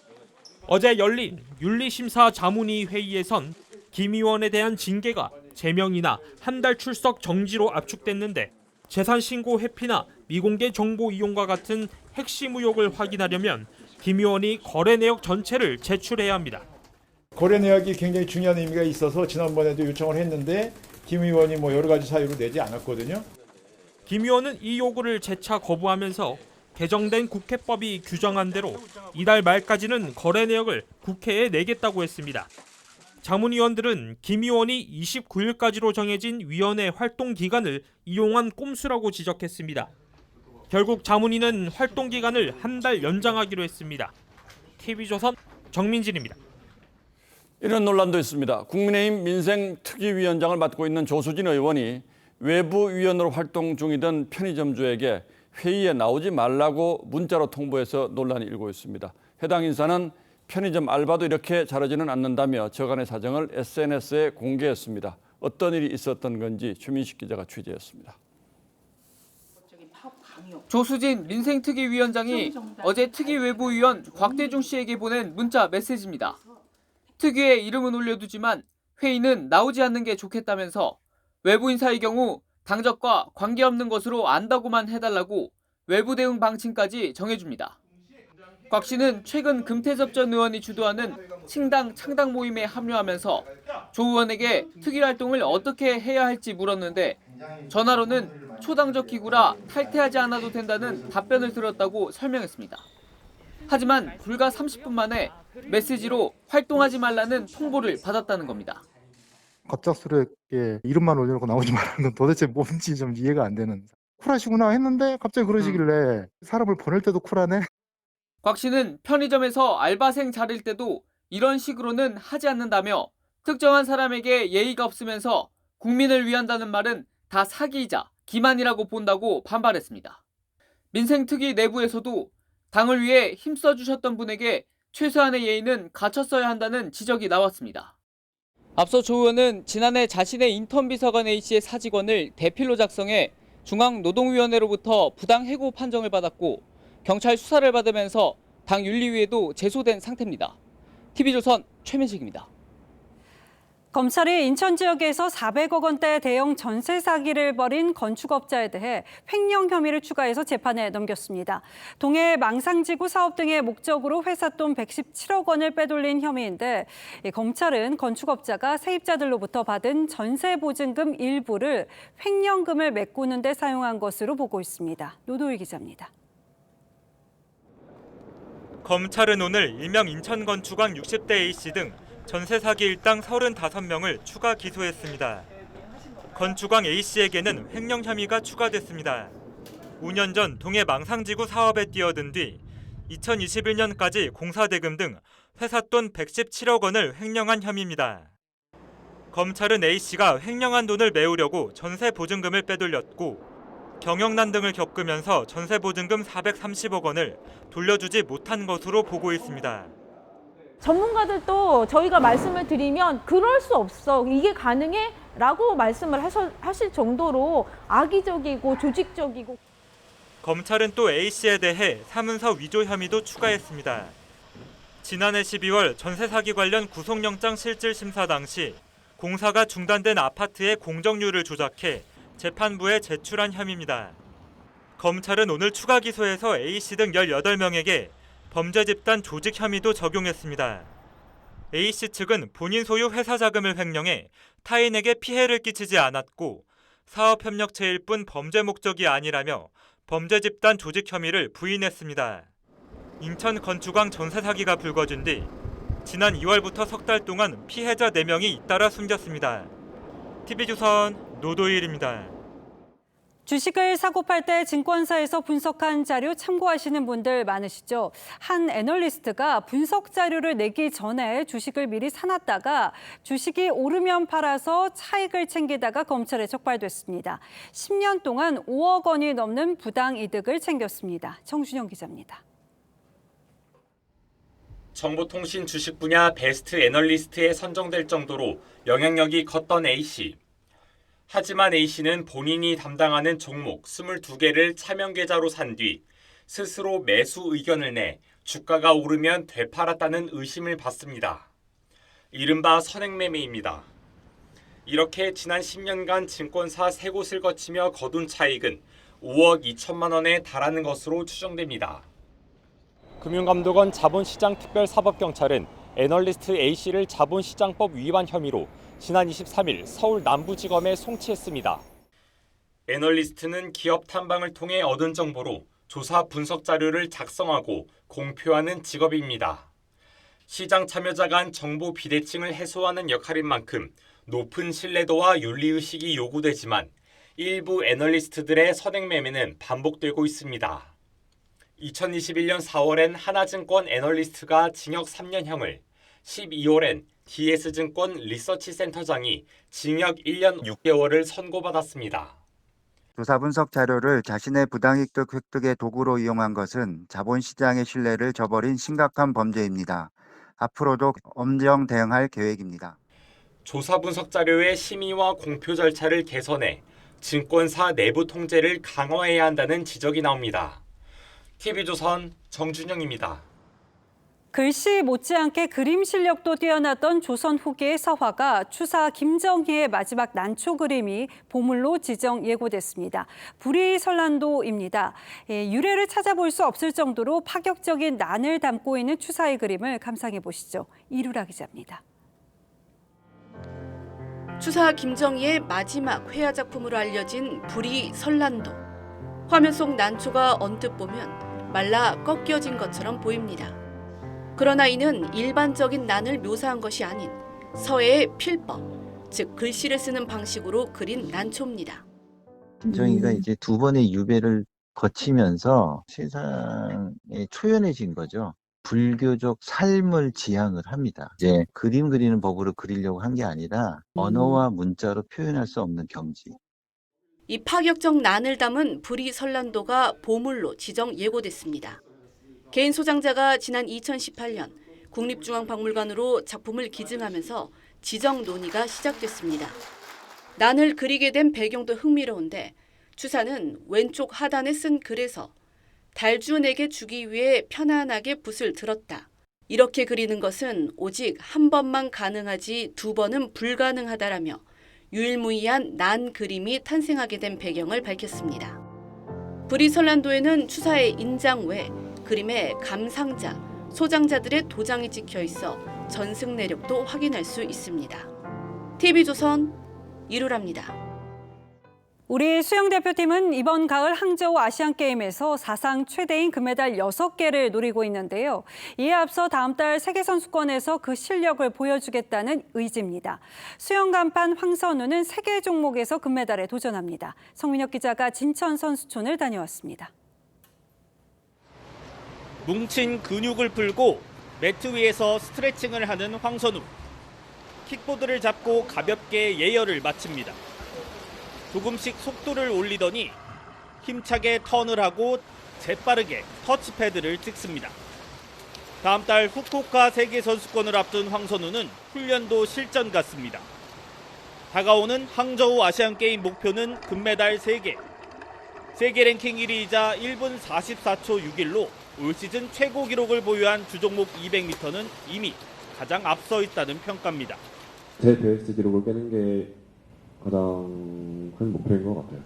S5: 어제 열린 윤리심사 자문위 회의에선 김 의원에 대한 징계가 제명이나 한 달 출석 정지로 압축됐는데 재산 신고 회피나 미공개 정보 이용과 같은 핵심 의혹을 확인하려면 김 의원이 거래 내역 전체를 제출해야 합니다.
S6: 거래 내역이 굉장히 중요한 의미가 있어서 지난번에도 요청을 했는데 김 의원이 여러 가지 사유로 내지 않았거든요.
S5: 김 의원은 이 요구를 재차 거부하면서 개정된 국회법이 규정한 대로 이달 말까지는 거래 내역을 국회에 내겠다고 했습니다. 자문위원들은 김 의원이 29일까지로 정해진 위원회 활동 기간을 이용한 꼼수라고 지적했습니다. 결국 자문위는 활동 기간을 한 달 연장하기로 했습니다. TV조선 정민진입니다.
S2: 이런 논란도 있습니다. 국민의힘 민생특위위원장을 맡고 있는 조수진 의원이 외부위원으로 활동 중이던 편의점주에게 회의에 나오지 말라고 문자로 통보해서 논란이 일고 있습니다. 해당 인사는 편의점 알바도 이렇게 잘하지는 않는다며 저간의 사정을 SNS에 공개했습니다. 어떤 일이 있었던 건지 최민식 기자가 취재했습니다.
S7: 조수진 민생특위위원장이 어제 특위 외부위원 곽대중 씨에게 보낸 문자 메시지입니다. 특위에 이름은 올려두지만 회의는 나오지 않는 게 좋겠다면서 외부 인사의 경우 당적과 관계없는 것으로 안다고만 해달라고 외부 대응 방침까지 정해줍니다. 곽 씨는 최근 금태섭 전 의원이 주도하는 신당 창당 모임에 합류하면서 조 의원에게 특위 활동을 어떻게 해야 할지 물었는데 전화로는 초당적 기구라 탈퇴하지 않아도 된다는 답변을 들었다고 설명했습니다. 하지만 불과 30분 만에 메시지로 활동하지 말라는 통보를 받았다는 겁니다.
S8: 갑작스럽게 이름만 올려놓고 나오지 말라는 건 도대체 뭔지 좀 이해가 안 되는. 쿨하시구나 했는데 갑자기 그러시길래 사람을 보낼 때도 쿨하네.
S7: 곽 씨는 편의점에서 알바생 자릴 때도 이런 식으로는 하지 않는다며 특정한 사람에게 예의가 없으면서 국민을 위한다는 말은 다 사기이자 기만이라고 본다고 반발했습니다. 민생특위 내부에서도 당을 위해 힘써주셨던 분에게 최소한의 예의는 갖췄어야 한다는 지적이 나왔습니다. 앞서 조 의원은 지난해 자신의 인턴 비서관 A씨의 사직원을 대필로 작성해 중앙노동위원회로부터 부당 해고 판정을 받았고 경찰 수사를 받으면서 당 윤리위에도 제소된 상태입니다. TV조선 최민식입니다.
S9: 검찰이 인천 지역에서 400억 원대 대형 전세 사기를 벌인 건축업자에 대해 횡령 혐의를 추가해서 재판에 넘겼습니다. 동해 망상지구 사업 등의 목적으로 회사 돈 117억 원을 빼돌린 혐의인데 검찰은 건축업자가 세입자들로부터 받은 전세 보증금 일부를 횡령금을 메꾸는 데 사용한 것으로 보고 있습니다. 노도희 기자입니다.
S5: 검찰은 오늘 일명 인천건축왕 60대 A씨 등 전세 사기 일당 35명을 추가 기소했습니다. 건축왕 A씨에게는 횡령 혐의가 추가됐습니다. 5년 전 동해 망상지구 사업에 뛰어든 뒤 2021년까지 공사대금 등 회사 돈 117억 원을 횡령한 혐의입니다. 검찰은 A씨가 횡령한 돈을 메우려고 전세 보증금을 빼돌렸고 경영난 등을 겪으면서 전세 보증금 430억 원을 돌려주지 못한 것으로 보고 있습니다.
S10: 전문가들도 저희가 말씀을 드리면 그럴 수 없어, 이게 가능해? 라고 말씀을 하실 정도로 악의적이고 조직적이고.
S5: 검찰은 또 A씨에 대해 사문서 위조 혐의도 추가했습니다. 지난해 12월 전세 사기 관련 구속영장 실질 심사 당시 공사가 중단된 아파트의 공정률을 조작해 재판부에 제출한 혐의입니다. 검찰은 오늘 추가 기소해서 A씨 등 18명에게 범죄 집단 조직 혐의도 적용했습니다. A씨 측은 본인 소유 회사 자금을 횡령해 타인에게 피해를 끼치지 않았고 사업협력체일 뿐 범죄 목적이 아니라며 범죄 집단 조직 혐의를 부인했습니다. 인천 건축왕 전세 사기가 불거진 뒤 지난 2월부터 석 달 동안 피해자 4명이 잇따라 숨졌습니다. TV조선 노도일입니다.
S9: 주식을 사고 팔 때 증권사에서 분석한 자료 참고하시는 분들 많으시죠? 한 애널리스트가 분석 자료를 내기 전에 주식을 미리 사놨다가 주식이 오르면 팔아서 차익을 챙기다가 검찰에 적발됐습니다. 10년 동안 5억 원이 넘는 부당 이득을 챙겼습니다. 정준영 기자입니다.
S11: 정보통신 주식 분야 베스트 애널리스트에 선정될 정도로 영향력이 컸던 A씨. 하지만 A씨는 본인이 담당하는 종목 22개를 차명 계좌로 산 뒤 스스로 매수 의견을 내 주가가 오르면 되팔았다는 의심을 받습니다. 이른바 선행매매입니다. 이렇게 지난 10년간 증권사 3곳을 거치며 거둔 차익은 5억 2천만 원에 달하는 것으로 추정됩니다.
S12: 금융감독원 자본시장특별사법경찰은 애널리스트 A씨를 자본시장법 위반 혐의로 지난 23일 서울 남부지검에 송치했습니다.
S11: 애널리스트는 기업 탐방을 통해 얻은 정보로 조사 분석 자료를 작성하고 공표하는 직업입니다. 시장 참여자 간 정보 비대칭을 해소하는 역할인 만큼 높은 신뢰도와 윤리의식이 요구되지만 일부 애널리스트들의 선행매매는 반복되고 있습니다. 2021년 4월엔 하나증권 애널리스트가 징역 3년형을, 12월엔 DS증권 리서치센터장이 징역 1년 6개월을 선고받았습니다.
S23: 조사 분석 자료를 자신의 부당이득 획득의 도구로 이용한 것은 자본시장의 신뢰를 저버린 심각한 범죄입니다. 앞으로도 엄정 대응할 계획입니다.
S11: 조사 분석 자료의 심의와 공표 절차를 개선해 증권사 내부 통제를 강화해야 한다는 지적이 나옵니다. TV조선 정준영입니다.
S9: 글씨 못지않게 그림 실력도 뛰어났던 조선 후기의 서화가 추사 김정희의 마지막 난초 그림이 보물로 지정 예고됐습니다. 불이설난도입니다. 유래를 찾아볼 수 없을 정도로 파격적인 난을 담고 있는 추사의 그림을 감상해 보시죠. 이루라 기자입니다.
S24: 추사 김정희의 마지막 회화 작품으로 알려진 불이설난도. 화면 속 난초가 언뜻 보면 말라 꺾여진 것처럼 보입니다. 그러나 이는 일반적인 난을 묘사한 것이 아닌 서예의 필법, 즉 글씨를 쓰는 방식으로 그린 난초입니다.
S25: 김정희가 이제 두 번의 유배를 거치면서 세상에 초연해진 거죠. 불교적 삶을 지향을 합니다. 이제 그림 그리는 법으로 그리려고 한 게 아니라 언어와 문자로 표현할 수 없는 경지.
S24: 이 파격적 난을 담은 불이설난도가 보물로 지정 예고됐습니다. 개인 소장자가 지난 2018년 국립중앙박물관으로 작품을 기증하면서 지정 논의가 시작됐습니다. 난을 그리게 된 배경도 흥미로운데 추사는 왼쪽 하단에 쓴 글에서 달주은에게 주기 위해 편안하게 붓을 들었다. 이렇게 그리는 것은 오직 한 번만 가능하지 두 번은 불가능하다라며 유일무이한 난 그림이 탄생하게 된 배경을 밝혔습니다. 불이설난도에는 추사의 인장 외 그림에 감상자, 소장자들의 도장이 찍혀 있어 전승 내력도 확인할 수 있습니다. TV조선 이루라입니다.
S9: 우리 수영 대표팀은 이번 가을 항저우 아시안게임에서 사상 최대인 금메달 6개를 노리고 있는데요. 이에 앞서 다음 달 세계선수권에서 그 실력을 보여주겠다는 의지입니다. 수영 간판 황선우는 3개 종목에서 금메달에 도전합니다. 성민혁 기자가 진천 선수촌을 다녀왔습니다.
S13: 뭉친 근육을 풀고 매트 위에서 스트레칭을 하는 황선우. 킥보드를 잡고 가볍게 예열을 마칩니다. 조금씩 속도를 올리더니 힘차게 턴을 하고 재빠르게 터치패드를 찍습니다. 다음 달 후쿠오카 세계선수권을 앞둔 황선우는 훈련도 실전 같습니다. 다가오는 항저우 아시안게임 목표는 금메달 3개. 세계 랭킹 1위이자 1분 44초 6일로 올 시즌 최고 기록을 보유한 주종목 200m는 이미 가장 앞서 있다는 평가입니다.
S14: 제 베스트 기록을 깨는 게 가장 큰 목표인 것 같아요.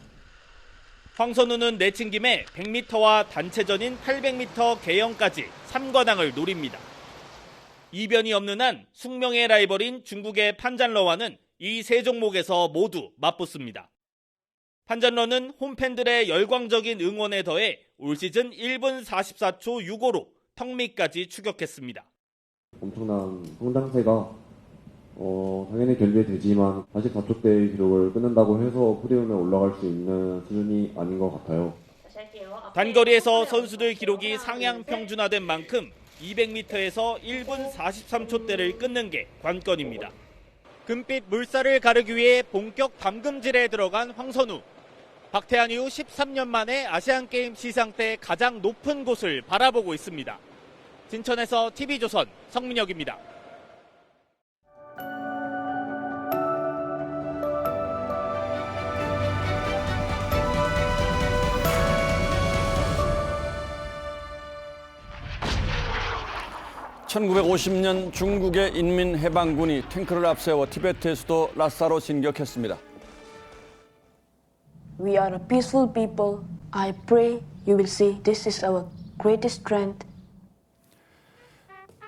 S13: 황선우는 내친 김에 100m와 단체전인 800m 개영까지 3관왕을 노립니다. 이변이 없는 한 숙명의 라이벌인 중국의 판잔러와는 이 세 종목에서 모두 맞붙습니다. 판잔러는 홈팬들의 열광적인 응원에 더해 올 시즌 1분 44초 65로 턱밑까지 추격했습니다.
S14: 엄청난 성장세가 당연히 견제되지만 44초대의 기록을 끊는다고 해서 포디움에 올라갈 수 있는 수준이 아닌 것 같아요.
S13: 단거리에서 선수들 기록이 상향 평준화된 만큼 200m에서 1분 43초대를 끊는 게 관건입니다. 금빛 물살을 가르기 위해 본격 담금질에 들어간 황선우. 박태환 이후 13년 만에 아시안게임 시상대 가장 높은 곳을 바라보고 있습니다. 진천에서 TV조선 성민혁입니다.
S2: (1950년) 중국의 인민해방군이 탱크를 앞세워 티베트의 수도 라사로 진격했습니다.
S17: We are a peaceful people. I pray you will see this is our greatest strength.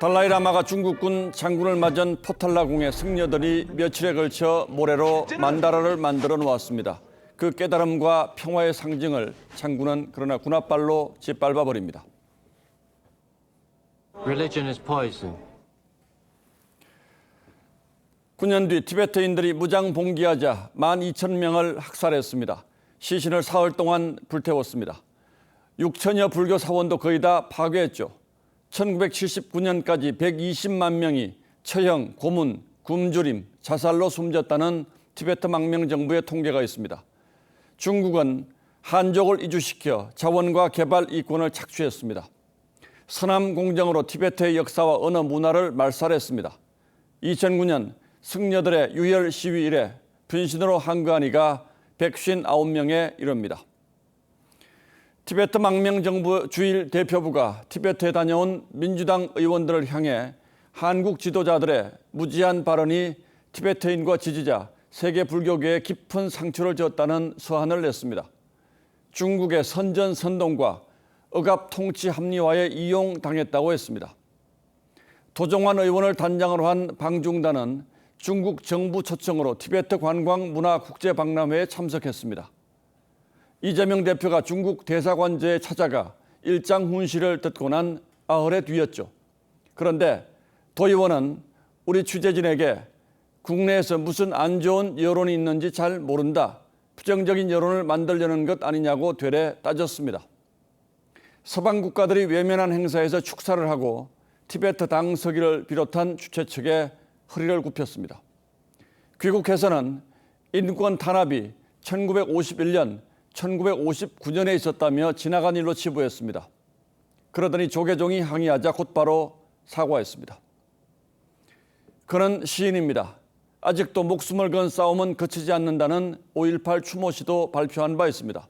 S2: 달라이 라마가 중국군 장군을 맞은 포탈라궁의 승려들이 며칠에 걸쳐 모래로 만다라를 만들어 놓았습니다. 그 깨달음과 평화의 상징을 장군은 그러나 군홧발로 짓밟아 버립니다.
S18: Religion is poison.
S2: 9년 뒤 티베트인들이 무장 봉기하자 12,000명을 학살했습니다. 시신을 사흘 동안 불태웠습니다. 6천여 불교 사원도 거의 다 파괴했죠. 1979년까지 120만 명이 처형, 고문, 굶주림, 자살로 숨졌다는 티베트 망명정부의 통계가 있습니다. 중국은 한족을 이주시켜 자원과 개발 이권을 착취했습니다. 서남 공정으로 티베트의 역사와 언어 문화를 말살했습니다. 2009년 승려들의 유혈 시위 이래 분신으로 항거한 이가 159명에 이릅니다. 티베트 망명정부 주일 대표부가 티베트에 다녀온 민주당 의원들을 향해 한국 지도자들의 무지한 발언이 티베트인과 지지자, 세계 불교계에 깊은 상처를 줬다는 서한을 냈습니다. 중국의 선전선동과 억압 통치 합리화에 이용당했다고 했습니다. 도종환 의원을 단장으로 한 방중단은 중국 정부 초청으로 티베트 관광 문화 국제 박람회에 참석했습니다. 이재명 대표가 중국 대사관제에 찾아가 일장 훈시를 듣고 난 아흘에 뒤였죠. 그런데 도 의원은 우리 취재진에게 국내에서 무슨 안 좋은 여론이 있는지 잘 모른다. 부정적인 여론을 만들려는 것 아니냐고 되레 따졌습니다. 서방 국가들이 외면한 행사에서 축사를 하고 티베트 당서기를 비롯한 주최 측에 허리를 굽혔습니다. 귀국해서는 인권 탄압이 1951년, 1959년에 있었다며 지나간 일로 치부했습니다. 그러더니 조계종이 항의하자 곧바로 사과했습니다. 그는 시인입니다. 아직도 목숨을 건 싸움은 그치지 않는다는 5.18 추모시도 발표한 바 있습니다.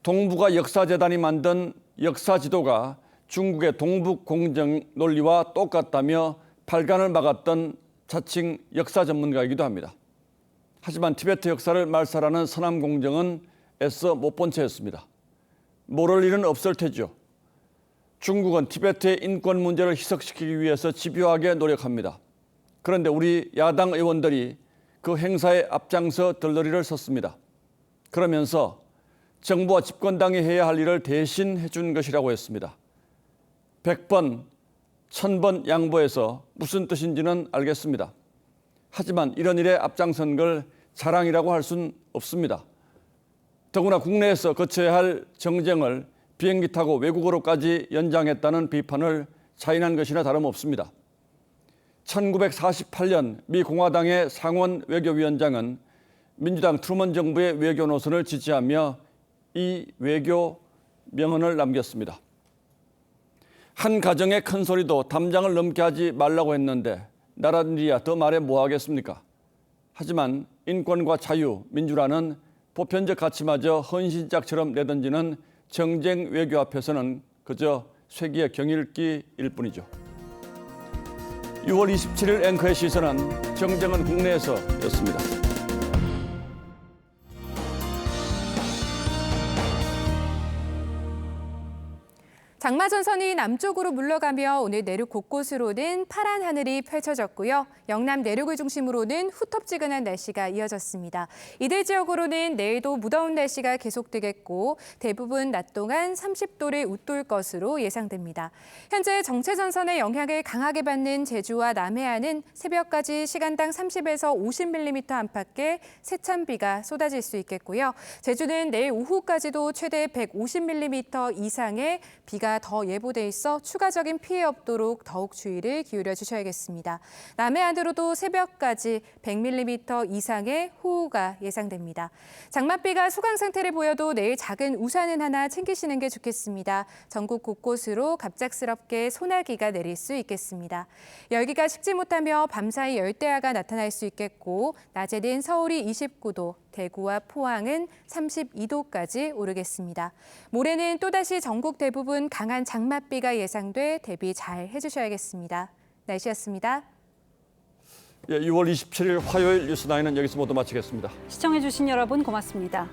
S2: 동북아 역사재단이 만든 역사지도가 중국의 동북 공정 논리와 똑같다며 발간을 막았던 자칭 역사 전문가이기도 합니다. 하지만 티베트 역사를 말살하는 서남 공정은 애써 못 본 채였습니다. 모를 일은 없을 테죠. 중국은 티베트의 인권 문제를 희석시키기 위해서 집요하게 노력합니다. 그런데 우리 야당 의원들이 그 행사에 앞장서 들러리를 섰습니다. 그러면서 정부와 집권당이 해야 할 일을 대신 해준 것이라고 했습니다. 100번, 1000번 양보해서 무슨 뜻인지는 알겠습니다. 하지만 이런 일에 앞장선 걸 자랑이라고 할 수는 없습니다. 더구나 국내에서 거쳐야 할 정쟁을 비행기 타고 외국으로까지 연장했다는 비판을 자인한 것이나 다름없습니다. 1948년 미 공화당의 상원 외교위원장은 민주당 트루먼 정부의 외교 노선을 지지하며 이 외교 명언을 남겼습니다. 한 가정의 큰 소리도 담장을 넘게 하지 말라고 했는데 나라들이야 더 말해 뭐 하겠습니까? 하지만 인권과 자유, 민주라는 보편적 가치마저 헌신짝처럼 내던지는 정쟁 외교 앞에서는 그저 쇠기의 경읽기일 뿐이죠. 6월 27일 앵커의 시선은 정쟁은 국내에서였습니다.
S1: 장마전선이 남쪽으로 물러가며 오늘 내륙 곳곳으로는 파란 하늘이 펼쳐졌고요. 영남 내륙을 중심으로는 후텁지근한 날씨가 이어졌습니다. 이들 지역으로는 내일도 무더운 날씨가 계속되겠고 대부분 낮 동안 30도를 웃돌 것으로 예상됩니다. 현재 정체전선의 영향을 강하게 받는 제주와 남해안은 새벽까지 시간당 30에서 50mm 안팎의 세찬비가 쏟아질 수 있겠고요. 제주는 내일 오후까지도 최대 150mm 이상의 비가 더 예보돼 있어 추가적인 피해 없도록 더욱 주의를 기울여 주셔야겠습니다. 남해안으로도 새벽까지 100mm 이상의 호우가 예상됩니다. 장맛비가 소강 상태를 보여도 내일 작은 우산은 하나 챙기시는 게 좋겠습니다. 전국 곳곳으로 갑작스럽게 소나기가 내릴 수 있겠습니다. 열기가 식지 못하며 밤사이 열대야가 나타날 수 있겠고 낮에는 서울이 29도, 대구와 포항은 32도까지 오르겠습니다. 모레는 또다시 전국 대부분 강한 장맛비가 예상돼 대비 잘 해주셔야겠습니다. 날씨였습니다.
S2: 6월 27일 화요일 뉴스9는 여기서 모두 마치겠습니다.
S9: 시청해주신 여러분 고맙습니다.